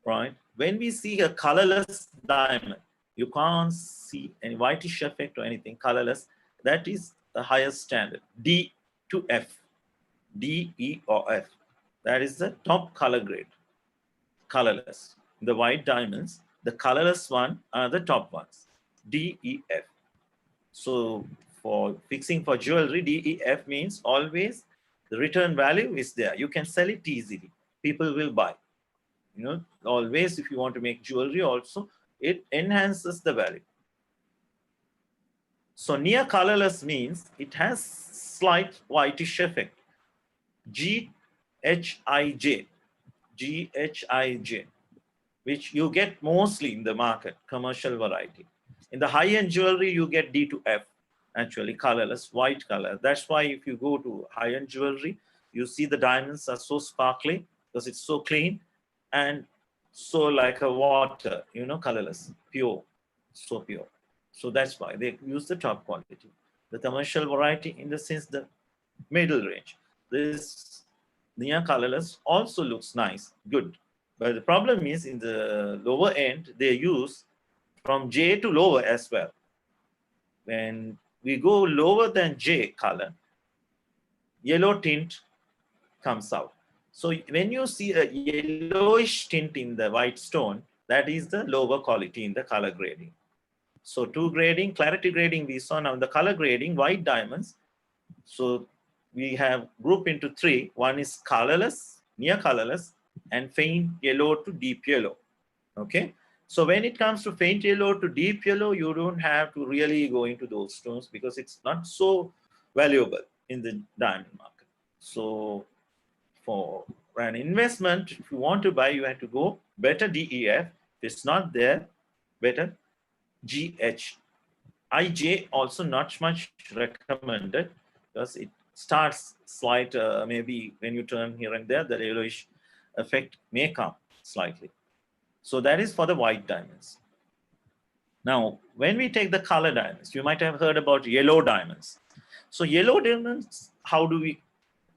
right? When we see a colorless diamond, you can't see any whitish effect or anything, colorless. That is the highest standard, D to F, D, E, or F. That is the top color grade, colorless. The white diamonds, the colorless one are the top ones, D, E, F. So for fixing for jewelry, D, E, F means always the return value is there. You can sell it easily. People will buy. You know, always if you want to make jewelry also, it enhances the value. So near colorless means it has slight whitish effect. G, H, I, J, G, H, I, J, which you get mostly in the market, commercial variety. In the high-end jewelry, you get D to F, actually colorless, white color. That's why if you go to high-end jewelry, you see the diamonds are so sparkly because it's so clean and so like a water, you know, colorless, pure, so pure. So that's why they use the top quality. The commercial variety, in the sense the middle range. This near colorless also looks nice, good. But the problem is in the lower end, they use from J to lower as well. When we go lower than J color, yellow tint comes out. So when you see a yellowish tint in the white stone, that is the lower quality in the color grading. So two grading, clarity grading we saw. Now the color grading, white diamonds. So we have grouped into three. One is colorless, near colorless, and faint yellow to deep yellow. Okay. So when it comes to faint yellow to deep yellow, you don't have to really go into those stones because it's not so valuable in the diamond market. So for an investment, if you want to buy, you have to go better DEF. If it's not there, better GH. IJ also not much recommended because it starts slight, maybe when you turn here and there, the yellowish effect may come slightly. So that is for the white diamonds. Now, when we take the color diamonds, you might have heard about yellow diamonds. So yellow diamonds, how do we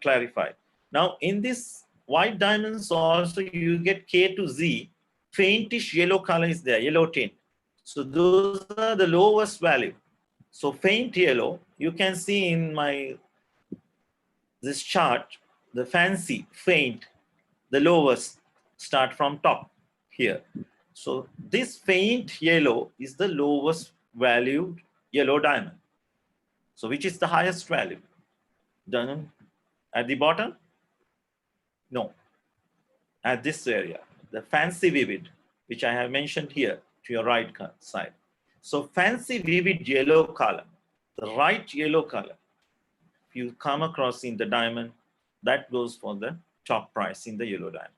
clarify? Now, in this white diamonds also, you get K to Z, faintish yellow color is there, yellow tint. So those are the lowest value. So faint yellow, you can see in this chart, the fancy, faint, the lowest, start from top here. So this faint yellow is the lowest valued yellow diamond. So which is the highest value? Done at the bottom? No. At this area, the fancy vivid, which I have mentioned here to your right side. So fancy vivid yellow color, the right yellow color, if you come across in the diamond, that goes for the top price in the yellow diamonds.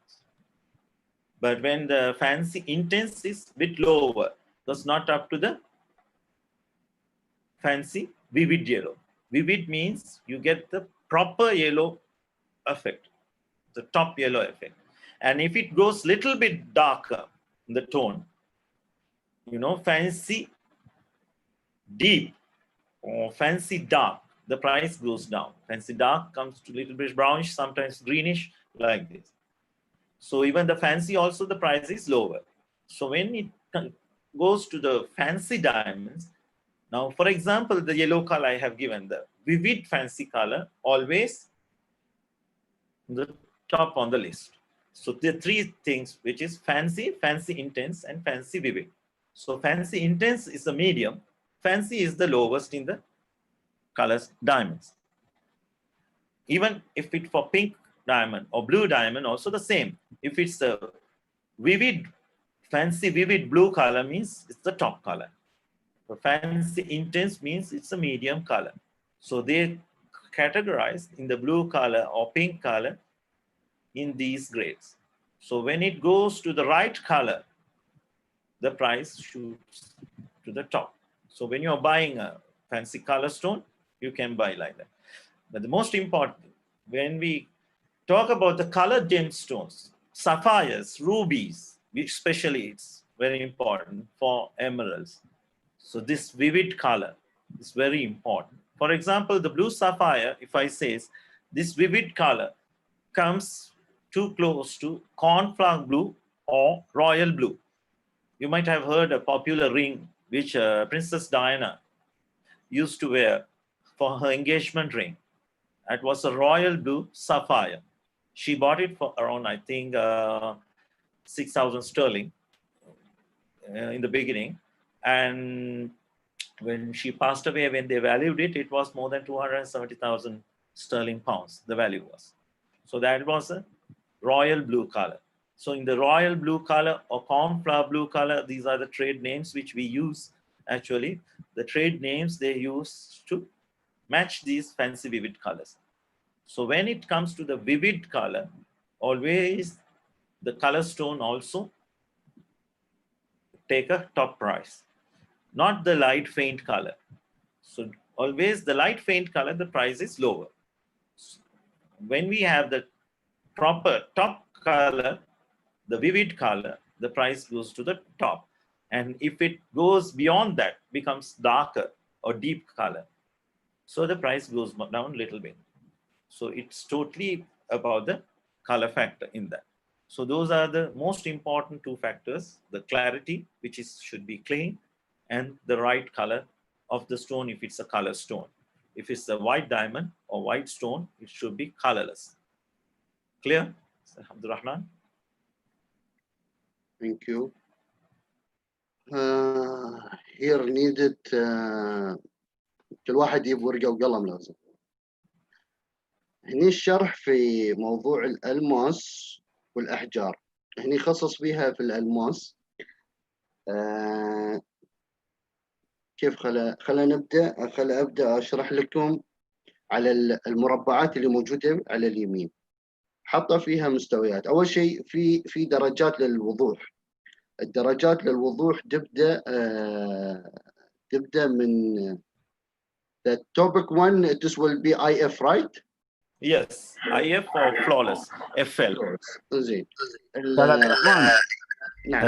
But when the fancy intense is a bit lower, that's not up to the fancy vivid yellow. Vivid means you get the proper yellow effect, the top yellow effect. And if it goes little bit darker in the tone, you know, fancy deep or fancy dark, the price goes down. Fancy dark comes to little bit brownish, sometimes greenish, like this. So even the fancy also, the price is lower. So when it goes to the fancy diamonds, now, for example, the yellow color I have given, the vivid fancy color, always the top on the list. So the three things, which is fancy, fancy intense, and fancy vivid. So fancy intense is the medium, fancy is the lowest in the colors diamonds. Even if it for pink diamond or blue diamond, also the same. If it's a vivid, fancy vivid blue color means it's the top color. For fancy intense means it's a medium color. So they categorize in the blue color or pink color in these grades. So when it goes to the right color, the price shoots to the top. So when you're buying a fancy color stone, you can buy like that. But the most important, when we talk about the colored gemstones, sapphires, rubies, which especially it's very important for emeralds. So this vivid color is very important. For example, the blue sapphire, if I say this vivid color comes too close to cornflower blue or royal blue. You might have heard a popular ring which Princess Diana used to wear for her engagement ring. It was a royal blue sapphire. She bought it for around, I think, 6,000 sterling in the beginning. And when she passed away, when they valued it, it was more than 270,000 sterling pounds, the value was. So that was a royal blue color. So in the royal blue color or cornflower blue color, these are the trade names which we use actually. The trade names they use to match these fancy vivid colors. So when it comes to the vivid color, always the color stone also take a top price, not the light faint color. So always the light faint color, the price is lower. When we have the proper top color, the vivid color, the price goes to the top. And if it goes beyond that, becomes darker or deep color, so the price goes down a little bit. So it's totally about the color factor in that. So those are the most important two factors: the clarity, which should be clean, and the right color of the stone if it's a color stone. If it's a white diamond or white stone, it should be colorless. Clear, Abdurrahman? Thank you. Here needed كل واحد يجيب ورقة وقلم لازم. هني الشرح في موضوع الألماس والأحجار. هني خصص بيها في الألماس. كيف خلا نبدأ؟ خلا أبدأ أشرح لكم على المربعات اللي موجودة على اليمين. حاطة فيها مستويات. أول شيء في درجات للوضوح. الدرجات للوضوح تبدأ من the topic one. This will be IF, right? Yes, IF or flawless, FL. زين. نعم.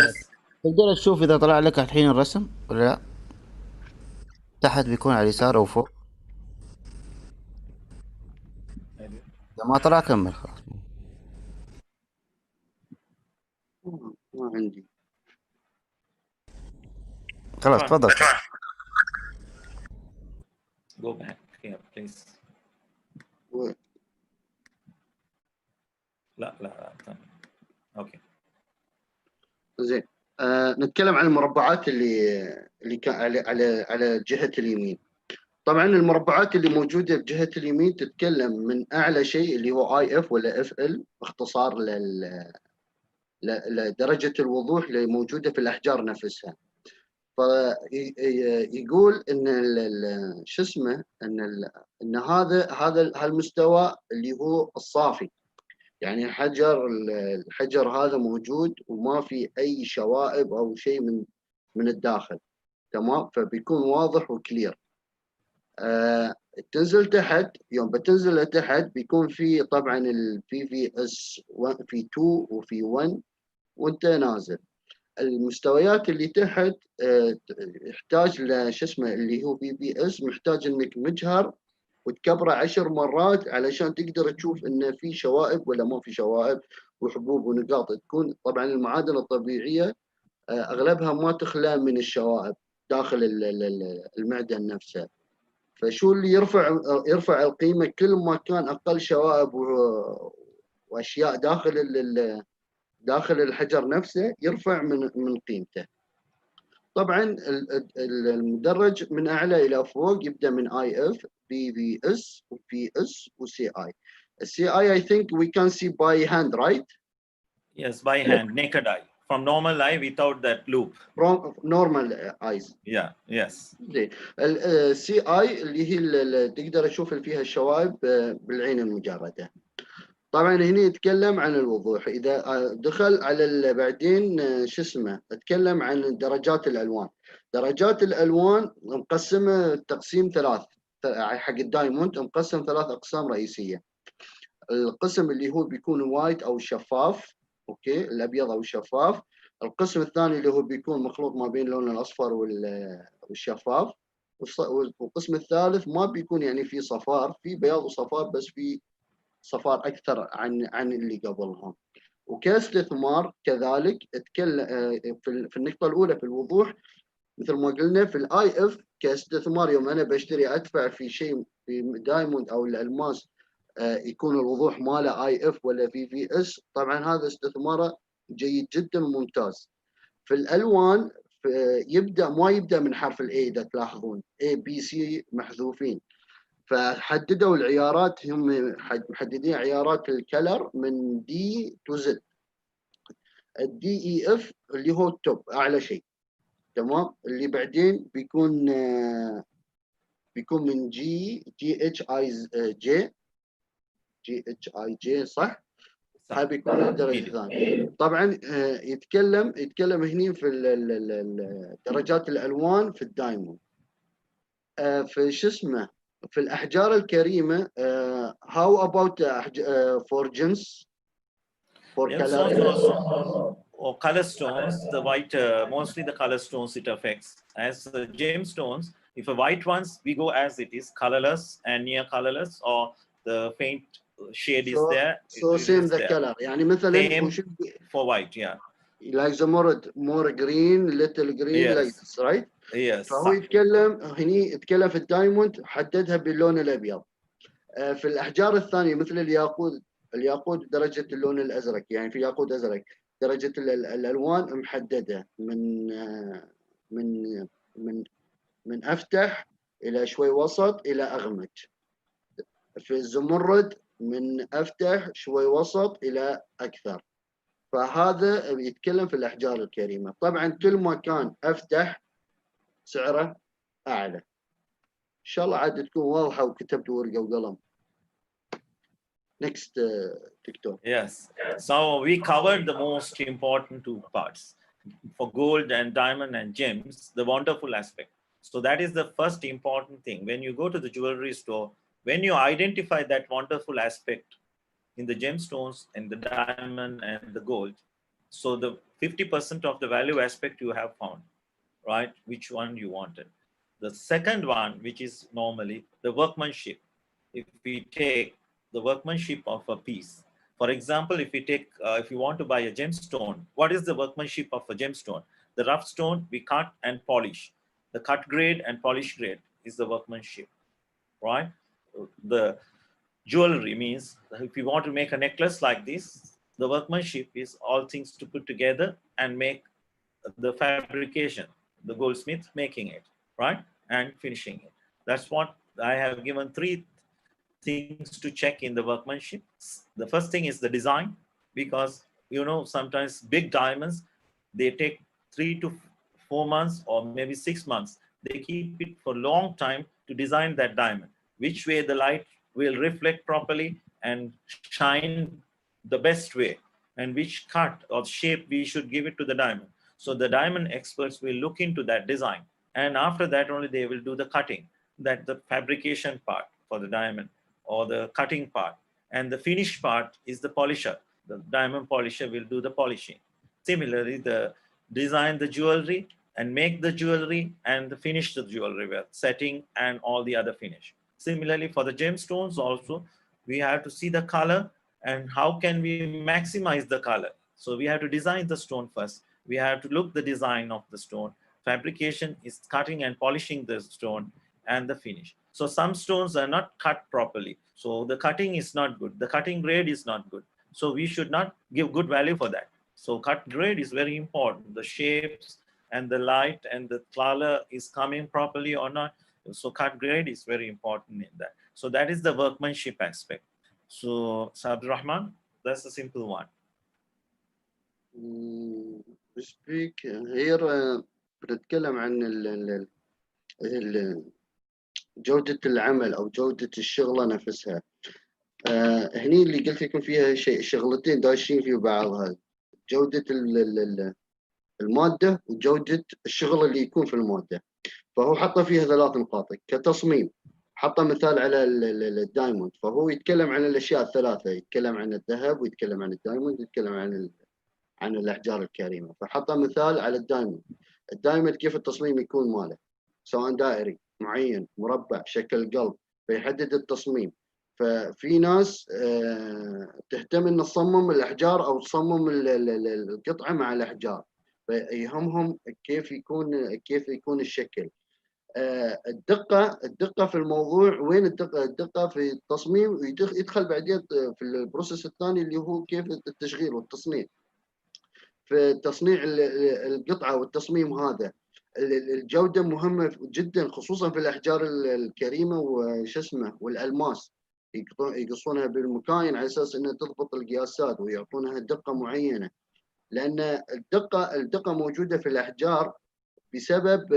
تقدر تشوف اذا طلع لك الحين الرسم ولا لا؟ تحت بيكون على اليسار او فوق. اذا ما طلع كمل خلاص. ما عندي. خلاص تفضل. Go back here, please. لا. اوكي. زين. نتكلم عن المربعات اللي كان على جهة اليمين. طبعا المربعات اللي موجودة بجهة اليمين تتكلم من أعلى شيء اللي هو IF ولا FL، باختصار لدرجة الوضوح اللي موجودة في الأحجار نفسها. فيقول إن شو اسمه إن هذا المستوى اللي هو الصافي، يعني الحجر هذا موجود وما في أي شوائب أو شيء من الداخل، تمام؟ فبيكون واضح وكلير. تنزل تحت، يوم بتنزل لتحت بيكون في طبعا PVS في 2 وفي 1 وانت نازل. المستويات اللي تحت يحتاج لشو اسمه اللي هو PVS، محتاج انك مجهر وتكبره 10 مرات علشان تقدر تشوف انه في شوائب ولا ما في شوائب وحبوب ونقاط. تكون طبعا المعادن الطبيعيه اغلبها ما تخلى من الشوائب داخل المعدن نفسه. فشو اللي يرفع القيمه؟ كل ما كان اقل شوائب واشياء داخل الحجر نفسه يرفع من قيمته. طبعا المدرج من اعلى الى فوق يبدا من IF PVS وPS وCI. CI I think we can see by hand, right? Yes, by hand, naked eye. From normal eye without that loop. From normal eyes. Yeah, yes. زين. CI اللي هي اللي تقدر تشوف فيها الشوائب بالعين المجردة. طبعا هنا يتكلم عن الوضوح. اذا دخل على بعدين شو اسمه اتكلم عن درجات الالوان. درجات الالوان مقسمه تقسيم ثلاث حق الدايموند، مقسم 3 اقسام رئيسيه. القسم اللي هو بيكون وايت او شفاف، اوكي، الابيض او الشفاف. القسم الثاني اللي هو بيكون مخلوط ما بين اللون الاصفر والشفاف. والقسم الثالث ما بيكون يعني في صفار، في بياض وصفار، بس في صفار اكثر عن اللي قبلهم. وكاستثمار كذلك اتكلم في النقطه الاولى في الوضوح، مثل ما قلنا في الIF كاستثمار. يوم انا بشتري ادفع في شيء في دايموند او الالماس يكون الوضوح ماله IF ولا PVS، طبعا هذا استثماره جيد جدا وممتاز. في الالوان ما يبدا من حرف الA، اذا تلاحظون ABC محذوفين. فحددوا العيارات، هم محددين عيارات الكلر من D to Z. الDEF اللي هو التوب اعلى شيء، تمام. اللي بعدين بيكون من GHIJ صح؟ هاي بيكون الدرجة الثانية. طبعا يتكلم هني في درجات الالوان في الدايموند. في شو اسمه في الأحجار الكريمة how about for gems for color? Or color stones, the white, mostly the color stones it affects. As the gemstones, if a white ones, we go as it is, colorless and near colorless, or the faint shade is there. So same the color. يعني مثلا same for white, yeah. Like the more green, little green, yes. like this, right? Yes. فهو يتكلم في الدايموند حددها باللون الابيض. في الاحجار الثانيه مثل الياقوت درجه اللون الازرق، يعني في ياقوت ازرق درجه الالوان محدده من افتح الى شوي وسط الى اغمق. في الزمرد من افتح شوي وسط الى اكثر. فهذا يتكلم في الاحجار الكريمه. طبعا كل ما كان افتح سعره اعلى. ان شاء الله عاد تكون واضحه وكتبت ورقه وقلم. Next, TikTok. Yes. So we covered the most important two parts for gold and diamond and gems, the wonderful aspect. So that is the first important thing. When you go to the jewelry store, when you identify that wonderful aspect in the gemstones and the diamond and the gold, so the 50% of the value aspect you have found, right? Which one you wanted. The second one, which is normally the workmanship. If we take the workmanship of a piece, for example, if you want to buy a gemstone, what is the workmanship of a gemstone? The rough stone we cut and polish. The cut grade and polish grade is the workmanship, right? The jewelry means if you want to make a necklace like this, the workmanship is all things to put together and make the fabrication, the goldsmith making it, right, and finishing it. That's what I have given 3 things to check in the workmanship. The first thing is the design, because sometimes big diamonds, they take 3 to 4 months or maybe 6 months. They keep it for a long time to design that diamond, which way the light will reflect properly and shine the best way, and which cut or shape we should give it to the diamond. So the diamond experts will look into that design, and after that only they will do the cutting, that the fabrication part for the diamond or the cutting part, and the finished part is the polisher. The diamond polisher will do the polishing. Similarly, the design the jewelry and make the jewelry and finish the jewelry with setting and all the other finish. Similarly, for the gemstones also, we have to see the color and how can we maximize the color. So we have to design the stone first. We have to look the design of the stone. Fabrication is cutting and polishing the stone and the finish. So some stones are not cut properly. So the cutting is not good. The cutting grade is not good. So we should not give good value for that. So cut grade is very important. The shapes and the light and the color is coming properly or not. So cut grade is very important in that. So that is the workmanship aspect. So Abdul Rahman, that's a simple one. Speak here. بنتكلم عن جودة العمل أو جودة الشغلة نفسها. هني اللي قلت لكم فيها شغلتين دايشين في بعضها، جودة المادة وجودة الشغل اللي يكون في المادة. فهو حط فيها 3 نقاط كتصميم. حط مثال على الدايموند، فهو يتكلم عن الأشياء ال3، يتكلم عن الذهب ويتكلم عن الدايموند ويتكلم عن الأحجار الكريمة. فحط مثال على الدايموند. الدايموند كيف التصميم يكون ماله، سواء دائري معين مربع شكل قلب، فيحدد التصميم. ففي ناس تهتم ان تصمم الاحجار او تصمم القطعه مع الاحجار، فيهمهم كيف يكون الشكل. الدقه في الموضوع، وين الدقه في التصميم، يدخل بعدين في البروسيس الثاني اللي هو كيف التشغيل والتصنيع. في تصنيع القطعه والتصميم هذا الجوده مهمه جدا، خصوصا في الاحجار الكريمه والالماس. يقصونها بالمكاين على اساس انها تضبط القياسات ويعطونها دقه معينه، لان الدقه موجوده في الاحجار بسبب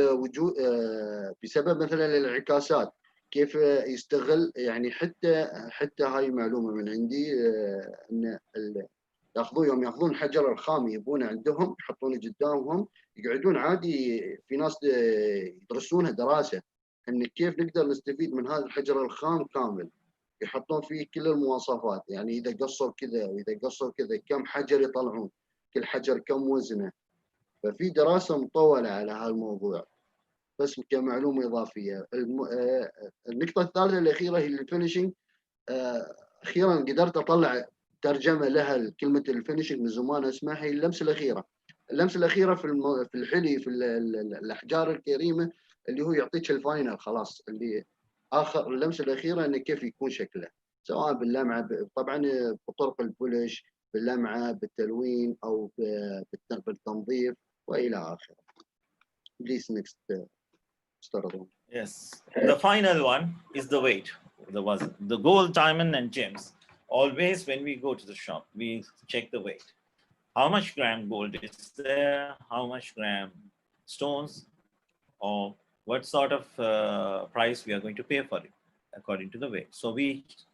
مثلا الانعكاسات. كيف يستغل، يعني حتى هاي معلومه من عندي، ان يوم ياخذون الحجر الخام يبونه عندهم يحطونه قدامهم، يقعدون عادي. في ناس يدرسونها دراسه ان كيف نقدر نستفيد من هذا الحجر الخام كامل، يحطون فيه كل المواصفات، يعني اذا قصوا كذا واذا قصوا كذا كم حجر يطلعون، كل حجر كم وزنه. ففي دراسه مطوله على هذا الموضوع، بس كمعلومه اضافيه. النقطه الثالثه الاخيره هي الفينيشنج. اخيرا قدرت اطلع ترجمه لها كلمه الفينشنج، من زمان اسمعها، هي اللمسه الاخيره. اللمسه الاخيره في الحلي، في الاحجار الكريمه، اللي هو يعطيك الفاينل خلاص، اللي اخر اللمسه الاخيره انه كيف يكون شكله، سواء باللمعه طبعا بطرق البولش، باللمعه، بالتلوين، او بالتنظيف والى اخره. بليز نكست استردون. Yes. The final one is the weight. The gold, diamond, and gems. Always when we go to the shop, we check the weight. How much gram gold is there? How much gram stones? Or what sort of price we are going to pay for it according to the weight. So we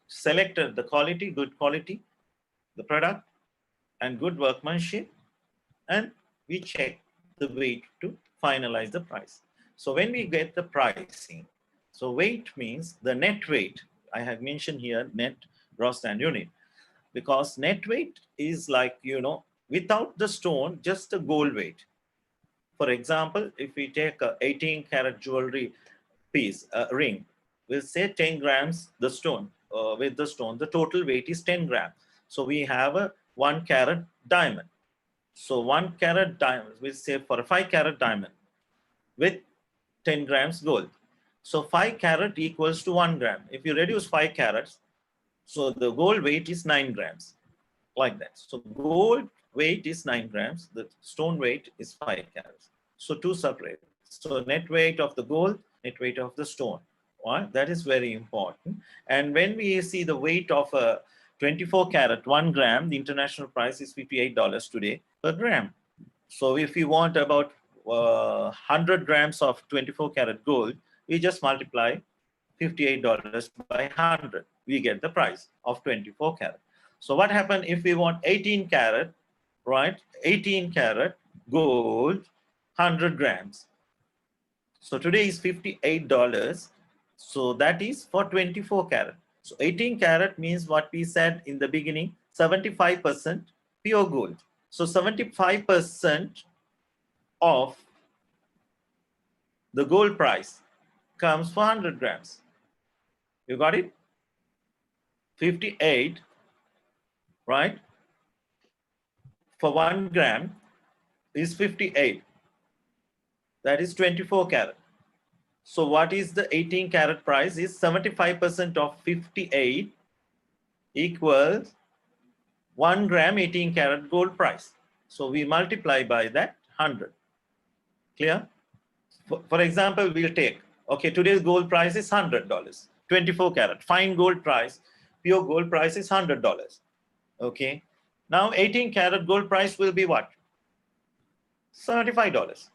selected the quality, good quality, the product, and good workmanship, and we check the weight to finalize the price. So when we get the pricing, so weight means the net weight. I have mentioned here net, gross, and unit, because net weight is like, without the stone, just the gold weight. For example, if we take a 18 karat jewelry piece, a ring, we'll say 10 grams the stone. With the stone, the total weight is 10 grams. So we have a 1 carat diamond. So 1 carat diamond, we'll say for a 5 carat diamond with 10 grams gold. So 5 carat equals to 1 gram. If you reduce 5 carats, so the gold weight is 9 grams, like that. So gold weight is 9 grams, the stone weight is 5 carats. So two separate. So net weight of the gold, net weight of the stone. Right? That is very important. And when we see the weight of a 24 carat, 1 gram, the international price is $58 today per gram. So if you want about 100 grams of 24 karat gold, we just multiply $58 by 100. We get the price of 24 karat. So what happened if we want 18 karat, right? 18 karat gold, 100 grams. So today is $58. So that is for 24 karat. So 18 karat means what we said in the beginning, 75% pure gold. So 75% of the gold price comes for 100 grams. You got it? 58, right? For 1 gram is 58. That is 24 karat. So what is the 18 karat price? Is 75% of 58 equals 1 gram 18 karat gold price. So we multiply by that 100. Clear? For example, we'll take, okay, today's gold price is $100. 24 karat, fine gold price, pure gold price is $100. Okay. Now 18 karat gold price will be what? $75.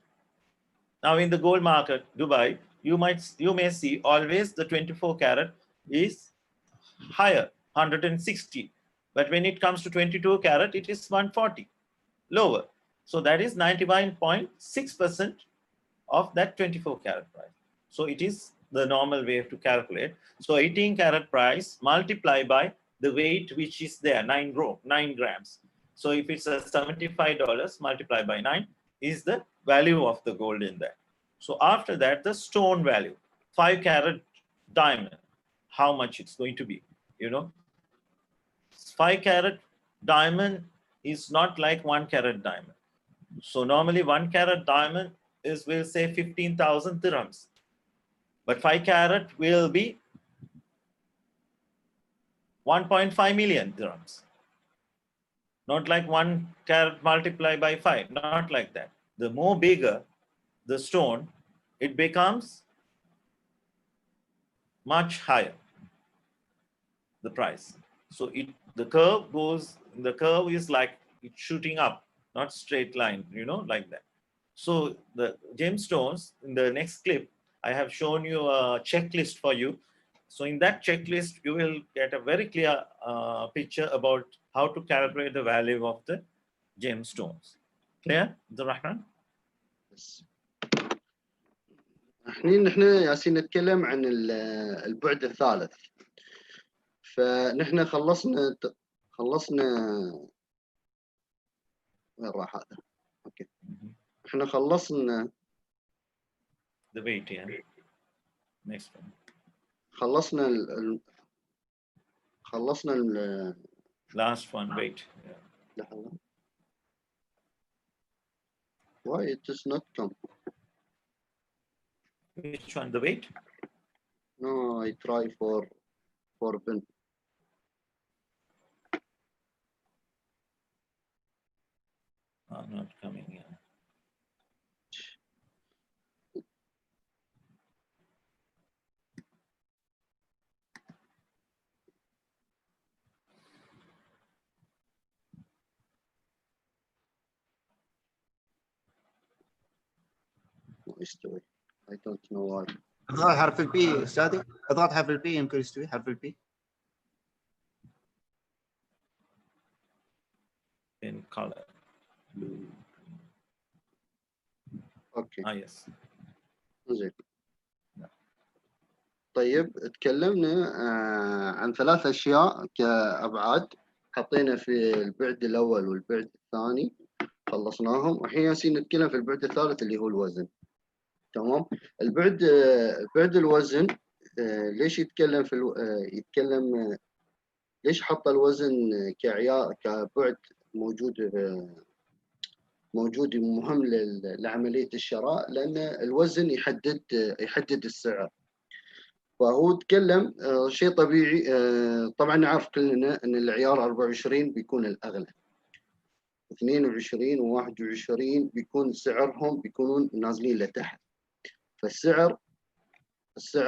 Now in the gold market, Dubai, you may see always the 24 karat is higher, 160. But when it comes to 22 karat, it is 140, lower. So that is 99.6% of that 24 karat price. So it is the normal way to calculate. So 18 karat price multiply by the weight which is there, 9 grams. So if it's a $75 multiplied by 9 is the value of the gold in there. So after that, the stone value, 5 carat diamond, how much it's going to be, 5 carat diamond is not like 1 carat diamond. So normally 1 carat diamond is, we'll say 15,000 dirhams, but 5 carat will be 1.5 million dirhams. Not like 1 carat multiplied by 5, not like that. The more bigger the stone, it becomes much higher, the price. So the curve is like it's shooting up, not straight line, like that. So the gemstones, in the next clip, I have shown you a checklist for you. So in that checklist, you will get a very clear picture about how to calculate the value of the gemstones. Clear, Abdulrahman? Yes. نحن ياسين نتكلم عن البعد الثالث. فنحن خلصنا وين راح هذا؟ اوكي. احنا خلصنا the weight, yeah. Next one. خلصنا last one. Wait. لحظة. Why it does not come? Which one? The weight? No, I try for bin. Not coming. Yeah. يستوي. I don't know why. اضغط حرف البي استاذي، اضغط حرف البي يمكن يستوي حرف البي. In color. Blue. اوكي. Yes. زين. طيب تكلمنا عن 3 أشياء كأبعاد، حطينا في البعد الأول والبعد الثاني خلصناهم، والحين جالسين نتكلم في البعد الثالث اللي هو الوزن. تمام. البعد الوزن ليش يتكلم في يتكلم ليش حط الوزن كبعد موجود مهم لعملية الشراء؟ لأن الوزن يحدد السعر. فهو تكلم شيء طبيعي. طبعا نعرف كلنا ان العيار 24 بيكون الاغلى، 22 و21 بيكون سعرهم بيكونون نازلين لتحت. فالسعر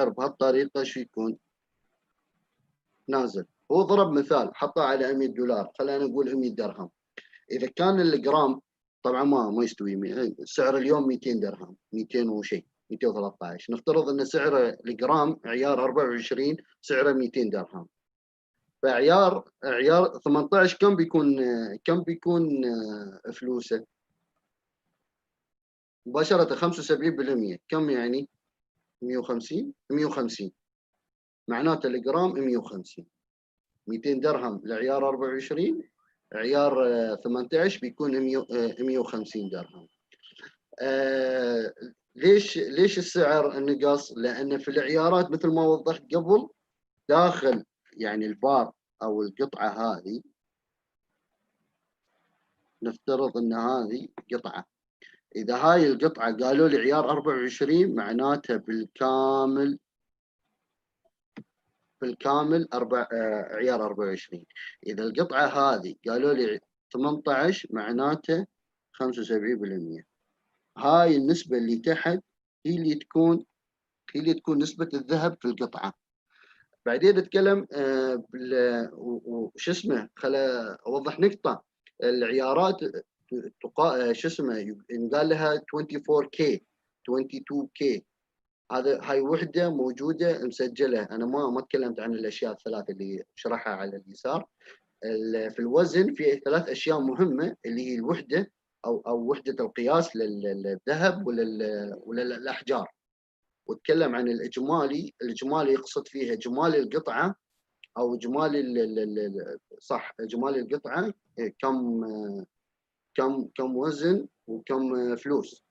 بهالطريقه شو يكون؟ نازل. هو ضرب مثال حطه على $100، خلينا نقول 100 درهم. اذا كان الجرام طبعا ما يستوي، سعر اليوم 200 درهم، 200 وشيء، 213. نفترض ان سعر الجرام عيار 24 سعره 200 درهم. فعيار 18 كم بيكون فلوسه؟ مباشرة 75%. كم يعني؟ 150. معناته الجرام 150. 200 درهم لعيار 24، عيار 18 بيكون 150 درهم. ليش السعر النقص؟ لأن في العيارات مثل ما وضحت قبل، داخل يعني البار أو القطعة هذه، نفترض ان هذه قطعة، اذا هاي القطعة قالوا لي عيار 24 معناتها بالكامل عيار 24. اذا القطعة هذه قالوا لي 18 معناته 75%. هاي النسبة اللي تحت هي اللي تكون نسبة الذهب في القطعة. بعدين نتكلم وش اسمه، خلا اوضح نقطة. العيارات شو اسمه ينقال لها 24K 22K. هاي وحده موجوده مسجله. انا ما تكلمت عن الاشياء الثلاث اللي شرحها على اليسار. في الوزن في 3 اشياء مهمه، اللي هي الوحده او وحده القياس للذهب وللاحجار. وتكلم عن الاجمالي يقصد فيها اجمالي القطعه او اجمالي اجمالي القطعه، كم وزن وكم فلوس.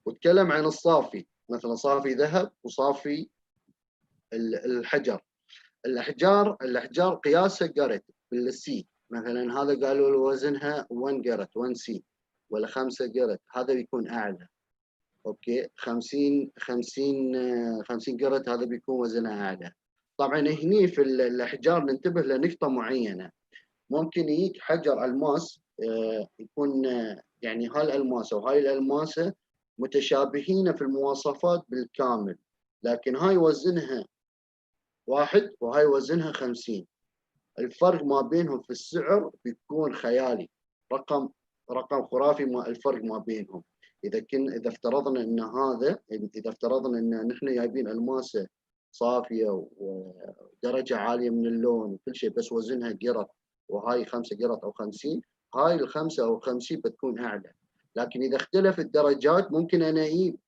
وتكلم عن الصافي، مثلا صافي ذهب وصافي الحجر. الاحجار قياسها قرت بالسي، مثلا هذا قالوا له وزنها 1 قرت 1 سي، ولا 5 قرت، هذا بيكون اعلى. اوكي 50 قرت هذا بيكون وزنها اعلى. طبعا هني في الاحجار ننتبه لنقطه معينه. ممكن يجيك حجر الماس يكون يعني هالالماسه وهاي الالماسه متشابهين في المواصفات بالكامل، لكن هاي وزنها 1 وهاي وزنها 50. الفرق ما بينهم في السعر بيكون خيالي، رقم خرافي الفرق ما بينهم. اذا افترضنا ان نحن جايبين الماسه صافيه ودرجه عاليه من اللون وكل شيء، بس وزنها قرط، وهاي 5 قرط او 50، هاي ال5 او 50 بتكون اعلى. لكن اذا اختلف الدرجات ممكن انا اجيب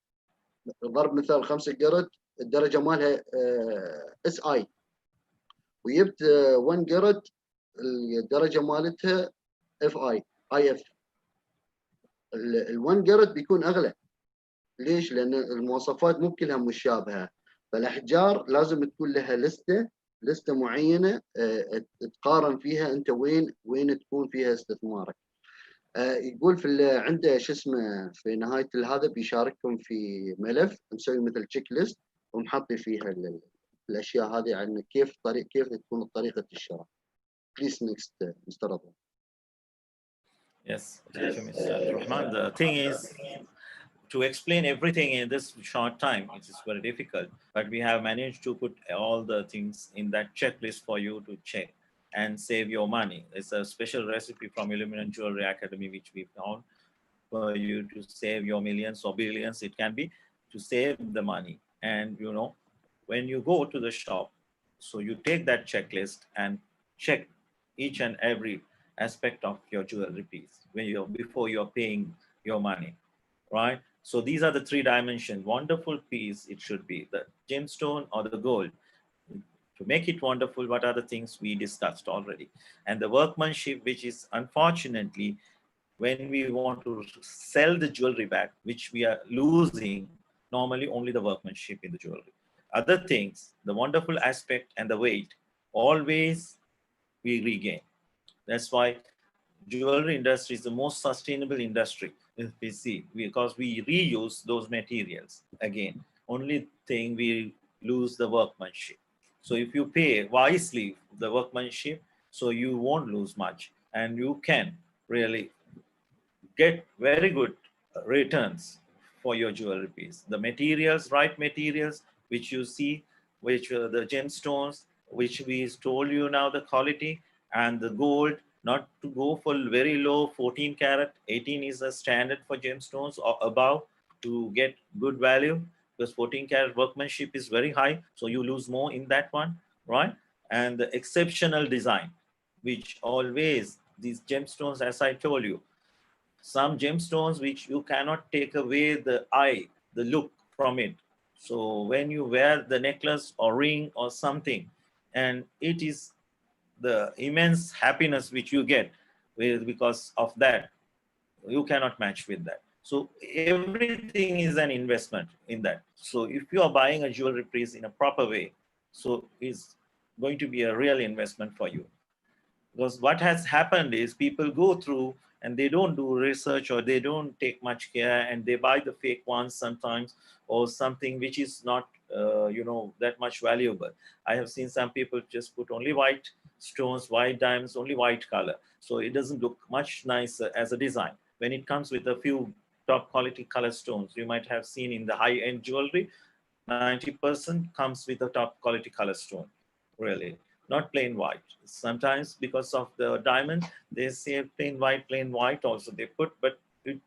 ضرب مثال 5 قرط الدرجه مالها اس اي، وجبت 1 قرط الدرجه مالتها اف اي اف. ال1 قرط بيكون اغلى. ليش؟ لان المواصفات مو كلها مشابهه. فالاحجار لازم تكون لها لسته لستة معينة تقارن فيها أنت وين تكون فيها استثمارك. يقول عنده شو اسمه في نهاية هذا بيشارككم في ملف مسوي مثل تشيك ليست ومحطي فيها الأشياء هذه عن كيف تكون طريقة الشراء. Please next, Mr. Adwan. Yes, thank you, Mr. Rahman. The thing is, to explain everything in this short time, it is very difficult, but we have managed to put all the things in that checklist for you to check and save your money. It's a special recipe from Illuminant Jewelry Academy, which we found for you to save your millions or billions. It can be to save the money. And, you know, when you go to the shop, so you take that checklist and check each and every aspect of your jewelry piece before you're paying your money, right? So these are the 3 dimensions. Wonderful piece, it should be the gemstone or the gold. To make it wonderful, what are the things we discussed already? And the workmanship, which is unfortunately, when we want to sell the jewelry back, which we are losing, normally only the workmanship in the jewelry. Other things, the wonderful aspect and the weight, always we regain. That's why jewelry industry is the most sustainable industry, if we see, because we reuse those materials again. Only thing, we lose the workmanship. So if you pay wisely the workmanship, so you won't lose much, and you can really get very good returns for your jewelry piece. The materials, right materials, which you see, which the gemstones, which we told you now the quality, and the gold, not to go for very low 14 karat, 18 is a standard for gemstones or above to get good value, because 14 karat workmanship is very high, so you lose more in that one, right? And the exceptional design, which always these gemstones, as I told you, some gemstones which you cannot take away the eye, the look from it. So when you wear the necklace or ring or something, and it is the immense happiness which you get because of that, you cannot match with that. So everything is an investment in that. So if you are buying a jewelry piece in a proper way, so it's going to be a real investment for you. Because what has happened is people go through and they don't do research, or they don't take much care, and they buy the fake ones sometimes, or something which is not that much valuable. I have seen some people just put only white stones, white diamonds, only white color, so it doesn't look much nicer as a design. When it comes with a few top quality color stones, you might have seen in the high end jewelry, 90% comes with a top quality color stone, really, not plain white. Sometimes because of the diamond, they say plain white also they put, but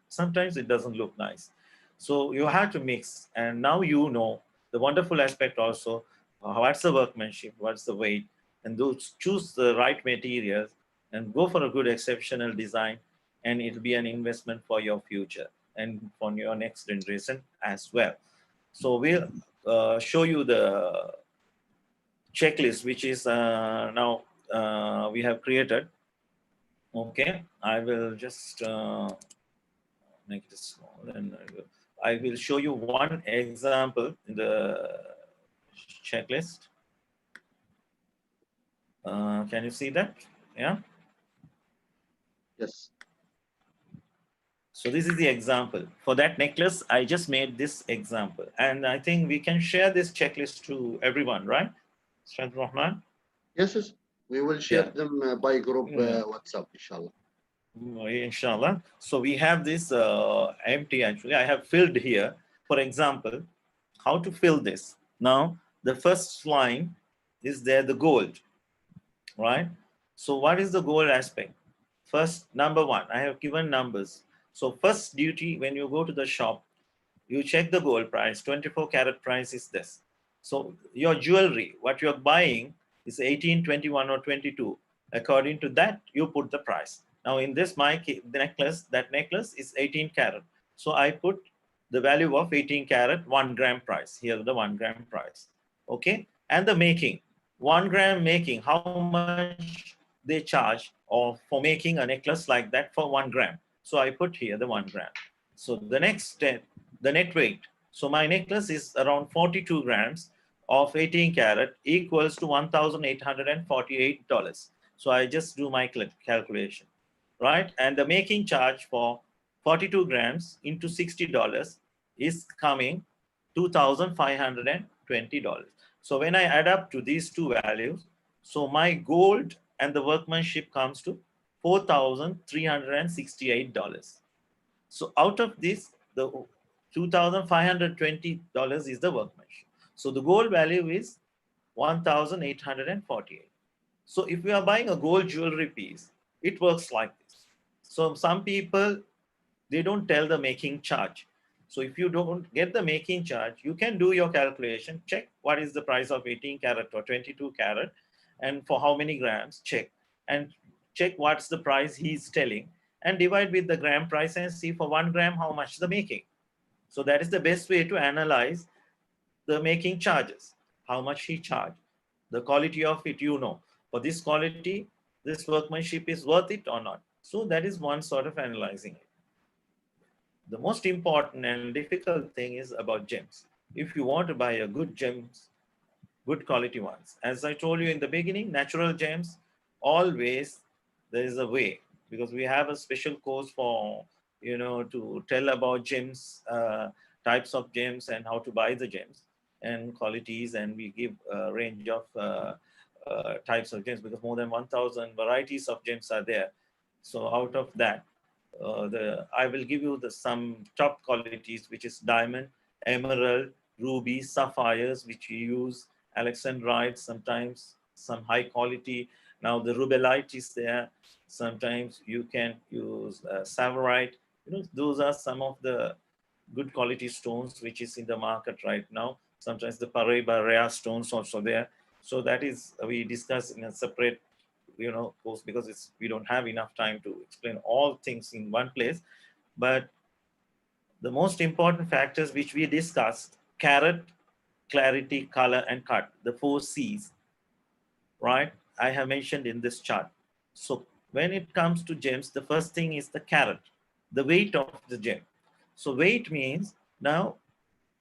sometimes it doesn't look nice. So you have to mix, and now you know the wonderful aspect also, what's the workmanship, what's the weight, and choose the right materials and go for a good exceptional design, and it'll be an investment for your future and for your next generation as well. So we'll show you the checklist, which is now we have created. Okay, I will just make it small, and I will show you one example in the checklist. Can you see that? Yeah. Yes. So this is the example. For that necklace, I just made this example. And I think we can share this checklist to everyone, right? Mr. Rahman? Yes. We will share them by group WhatsApp, inshallah. Inshallah. So we have this empty, actually. I have filled here. For example, how to fill this. Now, the first line is there, the gold, right? So what is the gold aspect? First, number 1, I have given numbers. So first duty, when you go to the shop, you check the gold price, 24 karat price is this. So your jewelry, what you're buying is 18, 21 or 22. According to that, you put the price. Now in this, the necklace, that necklace is 18 karat. So I put the value of 18 karat, 1 gram price. Here the 1 gram price. Okay. And the making, 1 gram making, how much they charge or for making a necklace like that for 1 gram. So I put here the 1 gram. So the next step, the net weight. So my necklace is around 42 grams. of 18 karat equals to $1,848. So I just do my calculation, right? And the making charge for 42 grams into $60 is coming $2,520. So when I add up to these two values, so my gold and the workmanship comes to $4,368. So out of this, the $2,520 is the workmanship. So the gold value is 1,848. So if we are buying a gold jewelry piece, it works like this. So some people, they don't tell the making charge. So if you don't get the making charge, you can do your calculation, check what is the price of 18 karat or 22 karat and for how many grams, check, and check what's the price he's telling and divide with the gram price and see for 1 gram how much the making. So that is the best way to analyze the making charges, how much he charged, the quality of it, for this quality, this workmanship is worth it or not. So that is one sort of analyzing it. The most important and difficult thing is about gems. If you want to buy a good gems, good quality ones, as I told you in the beginning, natural gems, always there is a way, because we have a special course for, to tell about gems, types of gems and how to buy the gems and qualities, and we give a range of types of gems because more than 1,000 varieties of gems are there. So out of that, I will give you some top qualities, which is diamond, emerald, ruby, sapphires, which we use, alexandrite, sometimes some high quality. Now the rubellite is there. Sometimes you can use savarite. Those are some of the good quality stones which is in the market right now. Sometimes the Paraiba rare stones also there. So that is, we discuss in a separate course, because we don't have enough time to explain all things in one place. But the most important factors which we discussed: carat, clarity, color, and cut, the 4 C's, right? I have mentioned in this chart. So when it comes to gems, the first thing is the carat, the weight of the gem. So weight means, now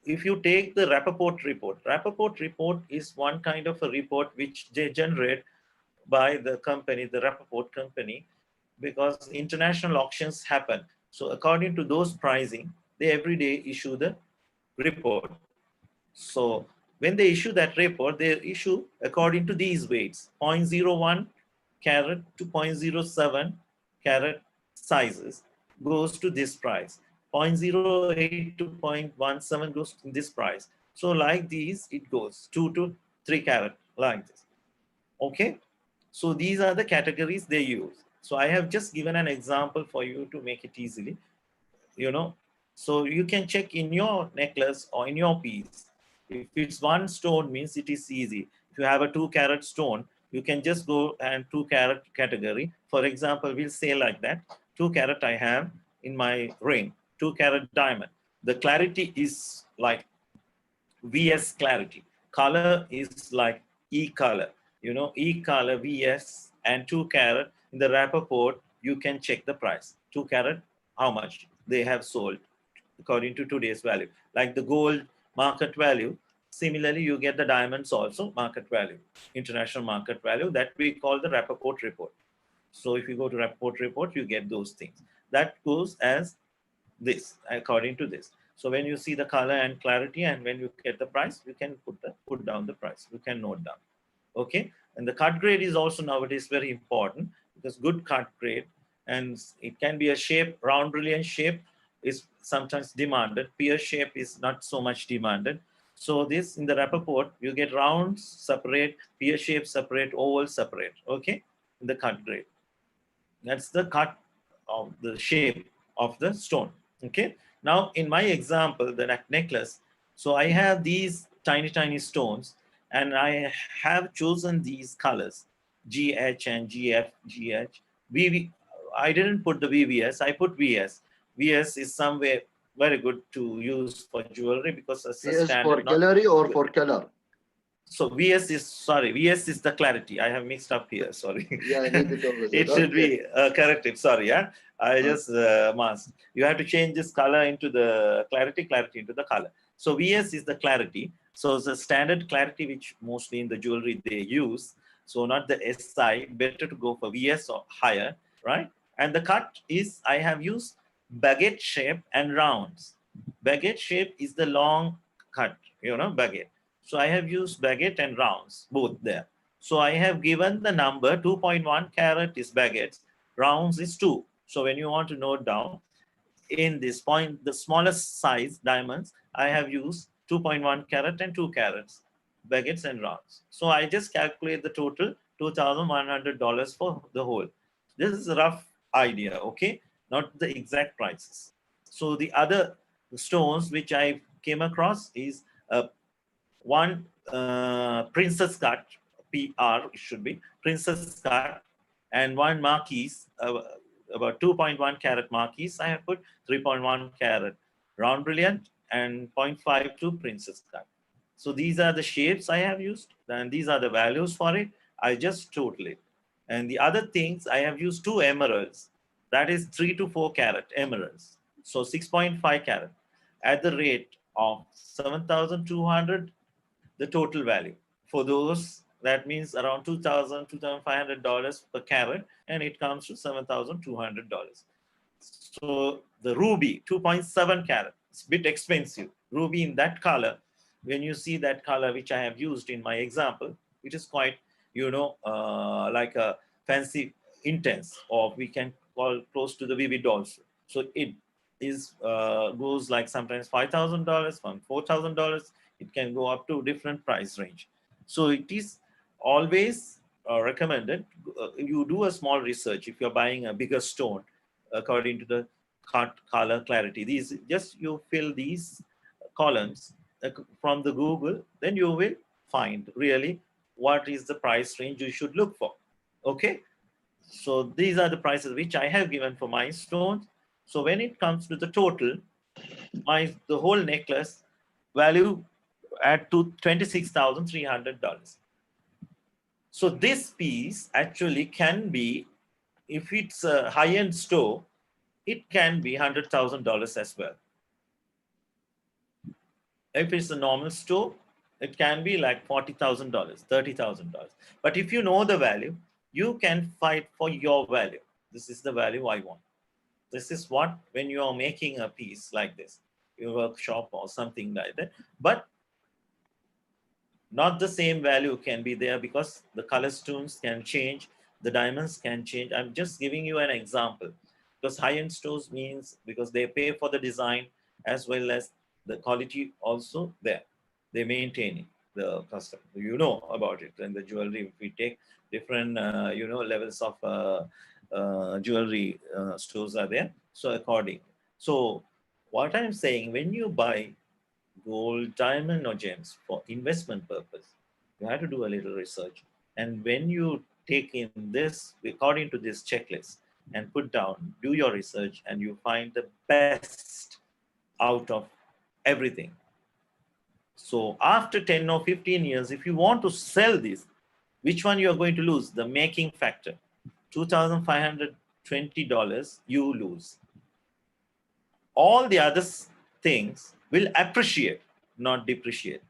if you take the Rappaport report is one kind of a report which they generate by the company, the Rappaport company, because international auctions happen. So according to those pricing, they every day issue the report. So when they issue that report, they issue according to these weights: 0.01 carat to 0.07 carat sizes goes to this price. 0.08 to 0.17 goes to this price. So like these, it goes 2 to 3 carat like this. Okay. So these are the categories they use. So I have just given an example for you to make it easily, So you can check in your necklace or in your piece. If it's 1 stone, means it is easy. If you have a 2 carat stone, you can just go and 2 carat category. For example, we'll say like that: 2 carat I have in my ring, 2 carat diamond. The clarity is like VS clarity. Color is like E color. E color, VS, and 2 carat in the Rappaport, you can check the price. 2 carat, how much they have sold according to today's value. Like the gold market value, similarly, you get the diamonds also market value, international market value, that we call the Rappaport report. So if you go to Rappaport report, you get those things. That goes as this, according to this. So when you see the color and clarity, and when you get the price, you can put down the price. You can note down. Okay. And the cut grade is also nowadays very important, because good cut grade, and it can be a shape, round brilliant shape is sometimes demanded. Pear shape is not so much demanded. So this, in the Rappaport, you get rounds separate, pear shape separate, oval separate. Okay. In the cut grade. That's the cut of the shape of the stone. Okay. Now, in my example, the necklace, so I have these tiny stones, and I have chosen these colors, GH and GF, GH. I didn't put the VVS, I put VS. VS is somewhere very good to use for jewelry, because it's a standard. For gallery or for color? So VS is the clarity. I have mixed up here. Sorry. Yeah, I need to it should be corrected. Sorry. Yeah. I just masked. You have to change this color into the clarity into the color. So VS is the clarity, So the standard clarity, which mostly in the jewelry they use, so not the SI, better to go for VS or higher, right? And the cut is, I have used baguette shape and rounds. Baguette shape is the long cut, baguette. So I have used baguette and rounds, both there. So I have given the number 2.1 carat is baguettes, rounds is 2. So when you want to note down, in this point, the smallest size diamonds, I have used 2.1 carat and 2 carats, baguettes and rounds. So I just calculate the total $2,100 for the whole. This is a rough idea, okay? Not the exact prices. So the other stones which I came across is one princess cut, PR should be, princess cut, and one marquise, about 2.1 carat marquise. I have put 3.1 carat round brilliant and 0.52 princess cut. So these are the shapes I have used, and these are the values for it. I just total it. And the other things, I have used 2 emeralds, that is 3 to 4 carat emeralds. So 6.5 carat at the rate of 7,200, the total value. For those, that means around $2,000, $2,500 per carat, and it comes to $7,200. So the ruby, 2.7 carat, it's a bit expensive. Ruby in that color, when you see that color, which I have used in my example, it is quite, like a fancy intense, or we can call close to the vivid also. So it is goes like sometimes $5,000, from $4,000. It can go up to different price range. So it is always recommended you do a small research if you're buying a bigger stone according to the cut, color, clarity. These, just you fill these columns from the Google, then you will find really what is the price range you should look for. Okay, so these are the prices which I have given for my stones. So when it comes to the total, the whole necklace value at to $26,300. So this piece actually can be, if it's a high-end store, it can be $100,000 as well. If it's a normal store, it can be like $40,000, $30,000. But if you know the value, you can fight for your value. This is the value I want. This is what, when you are making a piece like this, your workshop or something like that, but not the same value can be there because the color stones can change, the diamonds can change. I'm just giving you an example, because high-end stores means because they pay for the design as well as the quality also there. They maintain it, the customer. You know about it. And the jewelry, if we take different, levels of jewelry stores are there. So according. So what I'm saying, when you buy gold, diamond, or gems for investment purpose, you have to do a little research. And when you take in this, according to this checklist, and put down, do your research, and you find the best out of everything. So after 10 or 15 years, if you want to sell this, which one you are going to lose? The making factor. $2,520 you lose. All the other things will appreciate, not depreciate.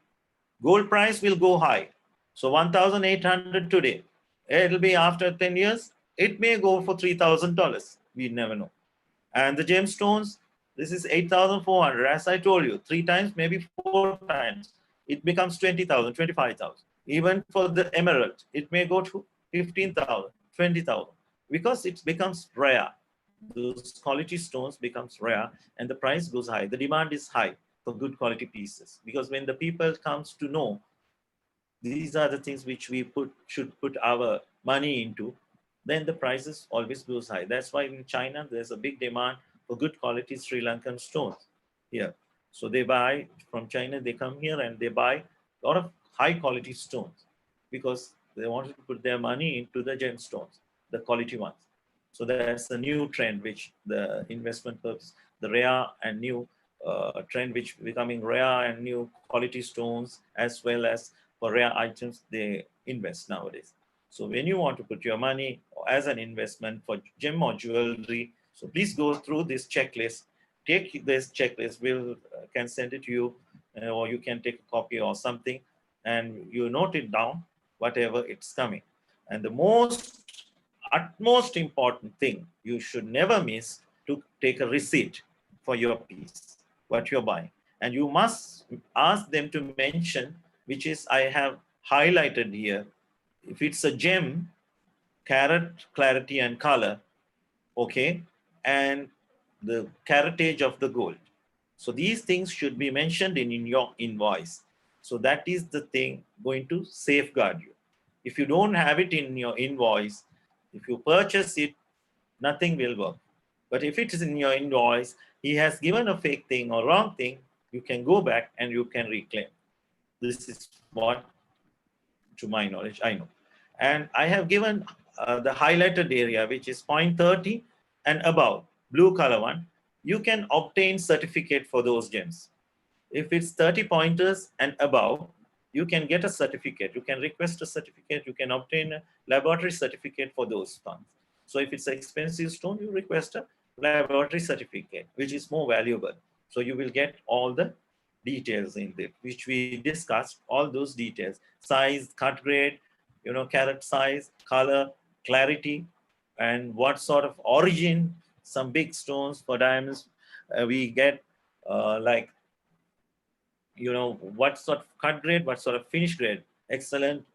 Gold price will go high. So 1,800 today. It'll be after 10 years, it may go for $3,000. We never know. And the gemstones, this is 8,400. As I told you, 3 times, maybe 4 times. It becomes 20,000, 25,000. Even for the emerald, it may go to 15,000, 20,000, because it becomes rare. Those quality stones becomes rare and the price goes high. The demand is high for good quality pieces, because when the people comes to know these are the things which we should put our money into, then the prices always goes high. That's why in China there's a big demand for good quality Sri Lankan stones here. So they buy from China, they come here and they buy a lot of high quality stones because they wanted to put their money into the gemstones, the quality ones. So that's a new trend which the investment purpose, the rare and new trend which becoming rare and new quality stones, as well as for rare items they invest nowadays. So when you want to put your money as an investment for gem or jewelry, so please go through this checklist. Take this checklist, we'll can send it to you or you can take a copy or something, and you note it down, whatever it's coming. And the utmost important thing you should never miss to take a receipt for your piece, what you're buying. And you must ask them to mention, which is I have highlighted here. If it's a gem, carat, clarity, and color, okay, and the caratage of the gold. So these things should be mentioned in your invoice. So that is the thing going to safeguard you. If you don't have it in your invoice, if you purchase it, nothing will work. But if it is in your invoice, he has given a fake thing or wrong thing, you can go back and you can reclaim. This is what, to my knowledge, I know. And I have given the highlighted area, which is 0.30 and above, blue color one. You can obtain certificate for those gems. If it's 30 pointers and above, you can get a certificate. You can request a certificate. You can obtain a laboratory certificate for those stones. So if it's an expensive stone, you request a laboratory certificate, which is more valuable. So you will get all the details in it, which we discussed, all those details: size, cut grade, carat size, color, clarity, and what sort of origin. Some big stones for diamonds, we get like, what sort of cut grade, what sort of finish grade, excellent,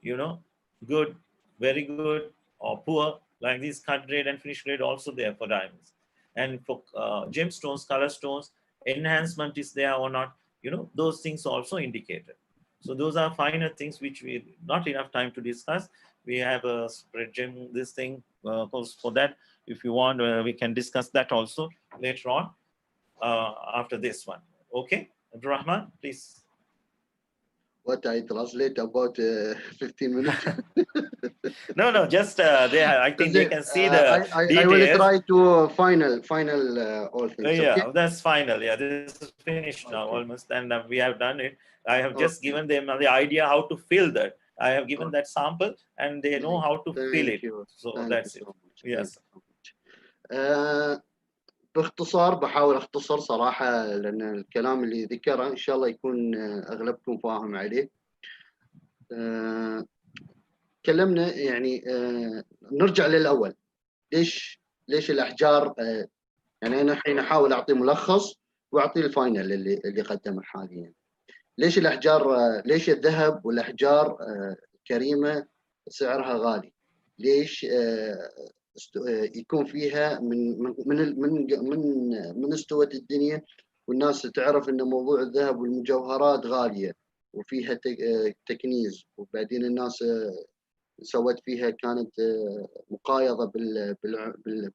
good, very good, or poor. Like these cut grade and finish grade also there for diamonds. And for gemstones, color stones, enhancement is there or not, those things also indicated. So those are finer things which we not enough time to discuss. We have a spread gem, this thing, for that. If you want, we can discuss that also later on after this one. Okay, Abdurrahman, please. What I translate about 15 minutes. No, just I think they can see the details. I will try to final all things. Yeah, Okay? that's final. Yeah, this is finished now almost, and we have done it. I have just given them the idea how to fill that. I have given that sample, and they know how to fill it. So that's it. Yes. باختصار بحاول اختصر صراحة، لأن الكلام اللي ذكره إن شاء الله يكون أغلبكم فاهم عليه. تكلمنا يعني نرجع للأول. ليش الأحجار؟ يعني أنا الحين أحاول أعطي ملخص وأعطي الفاينل اللي قدمه حاليا. ليش الأحجار، ليش الذهب والأحجار كريمة سعرها غالي؟ ليش يكون فيها من استوت الدنيا والناس تعرف ان موضوع الذهب والمجوهرات غاليه وفيها تكنيز، وبعدين الناس سوت فيها، كانت مقايضه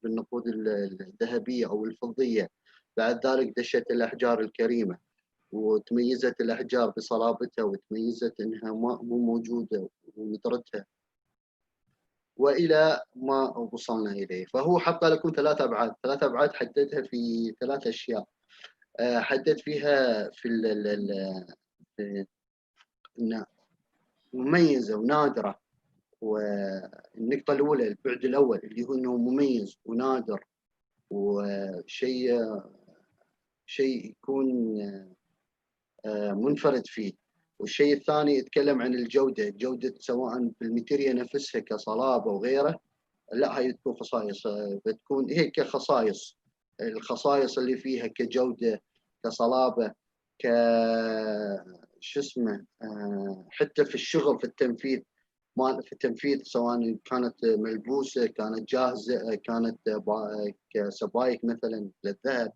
بالنقود الذهبيه او الفضيه. بعد ذلك دشت الاحجار الكريمه وتميزت الاحجار بصلابتها وتميزت انها مو موجوده وندرتها، والى ما وصلنا اليه. فهو حط لكم ثلاث ابعاد حددها في ثلاث اشياء. حدد فيها في انها مميزه ونادره. والنقطه الاولى، البعد الاول اللي هو انه مميز ونادر وشيء يكون منفرد فيه. والشيء الثاني يتكلم عن الجودة سواء بالماتيريال نفسها كصلابة وغيره. لا، هي تكون خصائص، بتكون هي كخصائص، الخصائص اللي فيها كجودة كصلابة حتى في الشغل، في التنفيذ سواء كانت ملبوسة، كانت جاهزة، كانت كسبايك مثلا للذهب.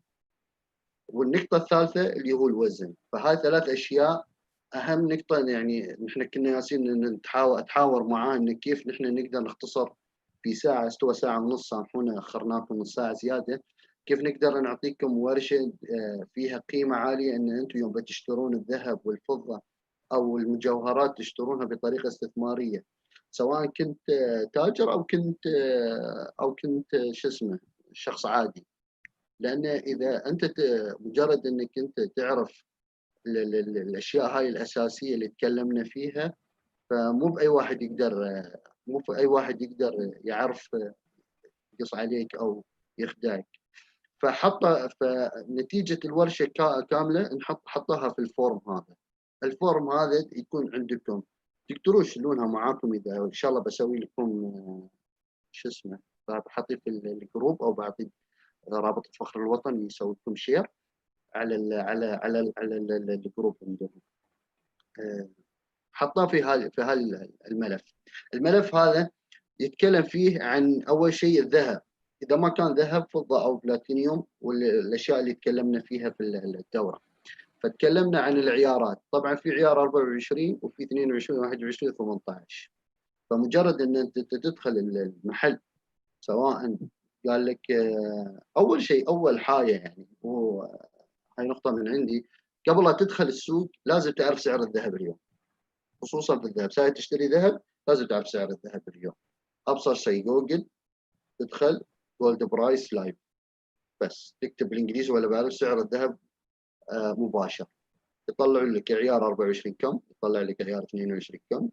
والنقطة الثالثة اللي هو الوزن. فهاي ثلاث أشياء أهم نقطة. يعني نحن كنا ياسين أتحاور معاه إن كيف نحن نقدر نختصر في ساعة، استوى ساعة ونص، سامحونا أخرناكم نص ساعة زيادة، كيف نقدر نعطيكم ورشة فيها قيمة عالية، إن أنتم يوم بتشترون الذهب والفضة أو المجوهرات تشترونها بطريقة استثمارية، سواء كنت تاجر أو كنت شخص عادي. لأن إذا أنت مجرد أنك أنت تعرف الأشياء هاي الأساسية اللي تكلمنا فيها، فمو بأي واحد يقدر يعرف يقص عليك أو يخدعك. فنتيجه الورشه كامله حطها في الفورم هذا. الفورم هذا يكون عندكم، تقدرون تشيلونها معاكم اذا ان شاء الله بسوي لكم شو اسمه، بحطيه في الجروب او بعطي رابط الفخر الوطني يسوي لكم شير على الجروب عندهم. حطاه في الملف. الملف هذا يتكلم فيه عن اول شيء الذهب، اذا ما كان ذهب فضه او بلاتينيوم، والاشياء اللي تكلمنا فيها في الدوره. فتكلمنا عن العيارات، طبعا في عيار 24 وفي 22 21 18. فمجرد ان انت تدخل المحل، سواء قال لك اول شيء اول حاجه يعني، هاي نقطه من عندي، قبل لا تدخل السوق لازم تعرف سعر الذهب اليوم، خصوصا في الذهب. ساعه تشتري ذهب لازم تعرف سعر الذهب اليوم. ابسط شيء جوجل، تدخل جولد برايس لايف، بس تكتب بالانجليزي ولا بعرف سعر الذهب مباشر، يطلع لك عيار 24 كم، يطلع لك عيار 22 كم،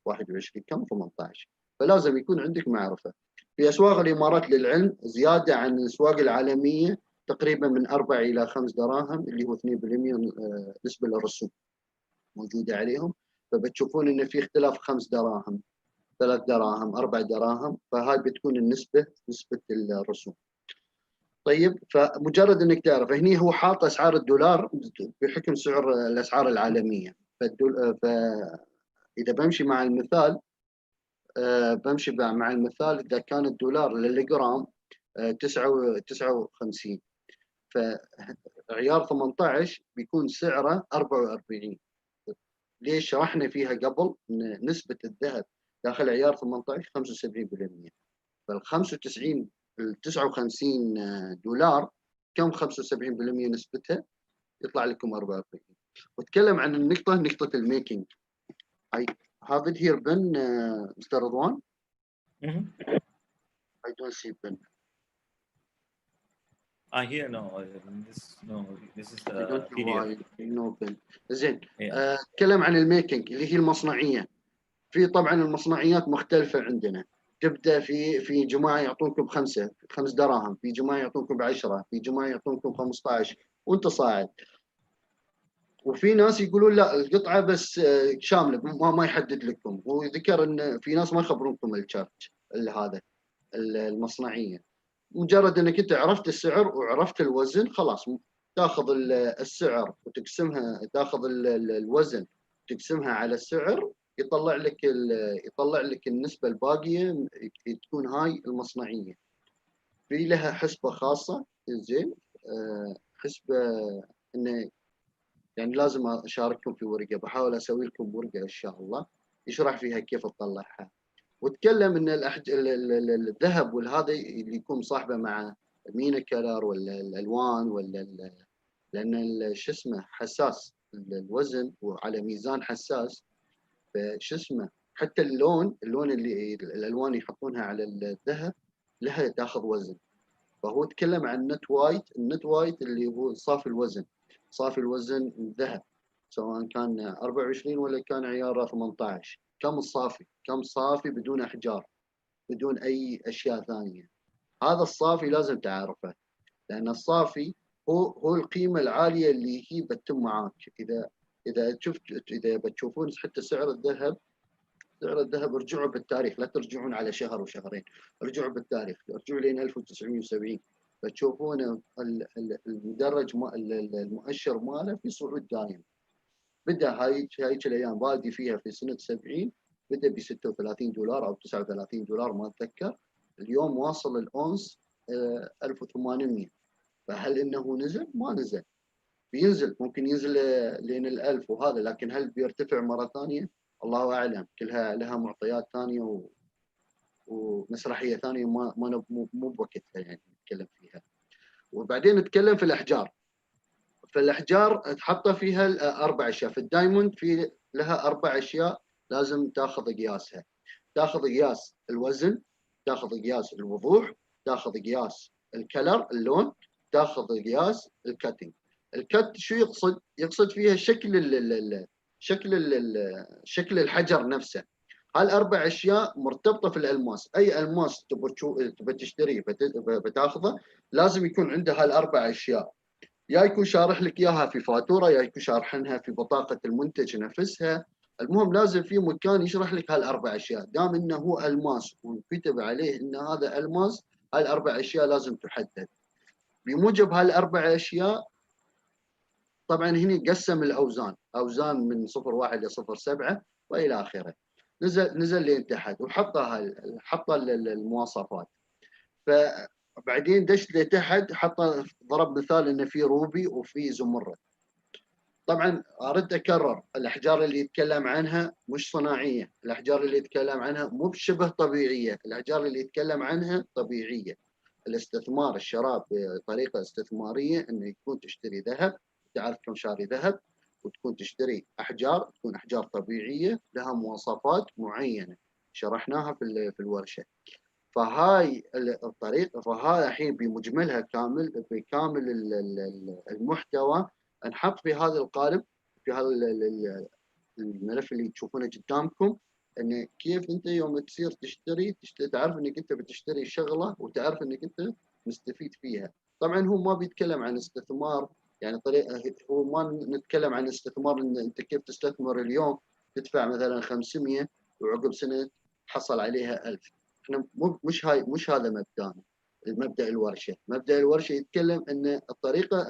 21 كم، 18. فلازم يكون عندك معرفه. في اسواق الامارات للعلم زياده عن الاسواق العالميه تقريبا من 4 الى 5 دراهم، اللي هو 2% نسبه للرسوم موجوده عليهم. فبتشوفون ان في اختلاف 5 دراهم، 3 دراهم، 4 دراهم، فهاي بتكون النسبه، نسبه الرسوم. طيب، فمجرد انك تعرف هني هو حاط اسعار الدولار بحكم سعر الاسعار العالميه. فاذا بمشي مع المثال، اذا كان الدولار للجرام 59، فعيار 18 بيكون سعره 44. ليش شرحنا فيها قبل ان نسبه الذهب داخل عيار 18 75%. فال 95 ال 59 دولار كم 75% نسبتها؟ يطلع لكم 44. واتكلم عن نقطة الميكينج. I have it here Ben, Mr. Radwan. I don't see Ben. Here no, this is I don't know PDF. why no Ben. زين. Yeah. اتكلم عن الميكينج اللي هي المصنعية. في طبعا المصنعيات مختلفة عندنا. تبدا في جماعه يعطونكم 5 دراهم، في جماعه يعطونكم 10، في جماعه يعطونكم 15 وانت صاعد. وفي ناس يقولون لا القطعه بس شامله، ما يحدد لكم. وذكر ان في ناس ما يخبرونكم الشارج هذا المصنعيه. مجرد انك انت عرفت السعر وعرفت الوزن خلاص تاخذ السعر وتقسمها، تاخذ الوزن تقسمها على السعر، يطلع لك النسبه الباقيه تكون هاي المصنعيه. في لها حسبه خاصه. زين. حسبه انه يعني لازم اشارككم في ورقه، بحاول اسوي لكم ورقه ان شاء الله يشرح فيها كيف تطلعها. وتكلم ان الذهب والهذا اللي يكون صاحبه مع مينا كلر ولا الالوان ولا لان شو اسمه حساس الوزن وعلى ميزان حساس. فشو اسمه حتى اللون اللي الالوان يحطونها على الذهب لها تاخذ وزن. فهو تكلم عن النت وايت اللي هو صافي الوزن الذهب، سواء كان 24 ولا كان عيار 18. كم صافي بدون احجار، بدون اي اشياء ثانيه. هذا الصافي لازم تعرفه، لان الصافي هو القيمه العاليه اللي هي بتتم معاك. اذا بتشوفون حتى سعر الذهب ارجعوا بالتاريخ، لا ترجعون على شهر وشهرين، ارجعوا بالتاريخ، ارجعوا لين 1970 فتشوفون المدرج المؤشر ماله في صعود دائم. بدا هاي الايام بادي فيها في سنه 70، بدا ب 36 دولار او 39 دولار ما اتذكر. اليوم واصل الاونس 1800. فهل انه نزل؟ ما نزل. بينزل، ممكن ينزل لين ال1000 وهذا، لكن هل بيرتفع مره ثانيه؟ الله اعلم. كلها لها معطيات ثانيه ومسرحيه ثانيه مو بوقتها يعني نتكلم فيها. وبعدين نتكلم في الاحجار. فالاحجار تحط فيها 4 اشياء. في الدايموند في لها 4 اشياء لازم تاخذ قياسها. تاخذ قياس الوزن، تاخذ قياس الوضوح، تاخذ قياس الكلر اللون، تاخذ قياس الكاتنج. الكت شو يقصد فيها شكل الحجر نفسه. هالاربع اشياء مرتبطه في الالماس، اي الماس تبى تشتريه بتاخذه لازم يكون عنده هالاربع اشياء، يا يكون شارح لك اياها في فاتوره، يا يكون شارحنها في بطاقه المنتج نفسها. المهم لازم في مكان يشرح لك هالاربع اشياء، دام انه هو الماس وكتب عليه ان هذا الماس، هالاربع اشياء لازم تحدد. بموجب هالاربع اشياء طبعا هنا قسم الاوزان، اوزان من 0.1 ل 0.7 والى اخره. نزل لين تحت حط المواصفات. فبعدين دش لتحت حط، ضرب مثال انه في روبي وفي زمرد. طبعا ارد اكرر، الاحجار اللي يتكلم عنها مش صناعيه، الاحجار اللي يتكلم عنها مو بشبه طبيعيه، الاحجار اللي يتكلم عنها طبيعيه. الاستثمار، الشراء بطريقه استثماريه، انه يكون تشتري ذهب، تعرف كم شاري ذهب، وتكون تشتري احجار، تكون احجار طبيعيه لها مواصفات معينه شرحناها في الورشه. فهاي الطريقه، فهاي الحين بمجملها بكامل المحتوى نحط في هذا القالب، في هذا الملف اللي تشوفونه قدامكم، ان كيف انت يوم تصير تشتري تعرف انك انت بتشتري شغله وتعرف انك انت مستفيد فيها. طبعا هو ما بيتكلم عن استثمار، يعني طريقه، هو ما نتكلم عن استثمار ان انت كيف تستثمر اليوم تدفع مثلا 500 وعقب سنه تحصل عليها 1000. احنا مش هذا مبدأنا. مبدأ الورشه يتكلم ان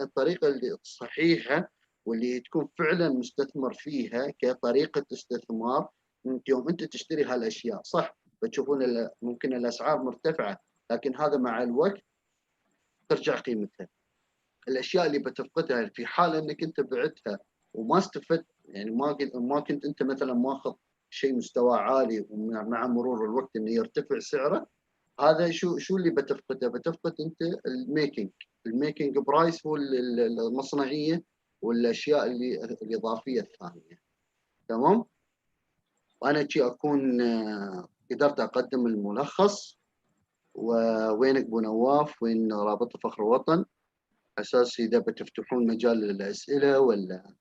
الطريقه اللي الصحيحه واللي تكون فعلا مستثمر فيها كطريقه استثمار. يوم انت تشتري هالاشياء صح بتشوفون ممكن الاسعار مرتفعه، لكن هذا مع الوقت ترجع قيمتها. الاشياء اللي بتفقدها في حال انك انت بعتها وما استفدت، يعني ما كنت انت مثلا ماخذ شيء مستوى عالي، ومع مرور الوقت انه يرتفع سعره، هذا شو اللي بتفقده؟ بتفقد انت الميكينج برايس، هو المصنعيه والاشياء الاضافيه الثانيه. تمام. وانا شي اكون قدرت اقدم الملخص. ووينك ابو نواف؟ وين رابطه فخر الوطن؟ اساس اذا بتفتحون مجال للاسئله ولا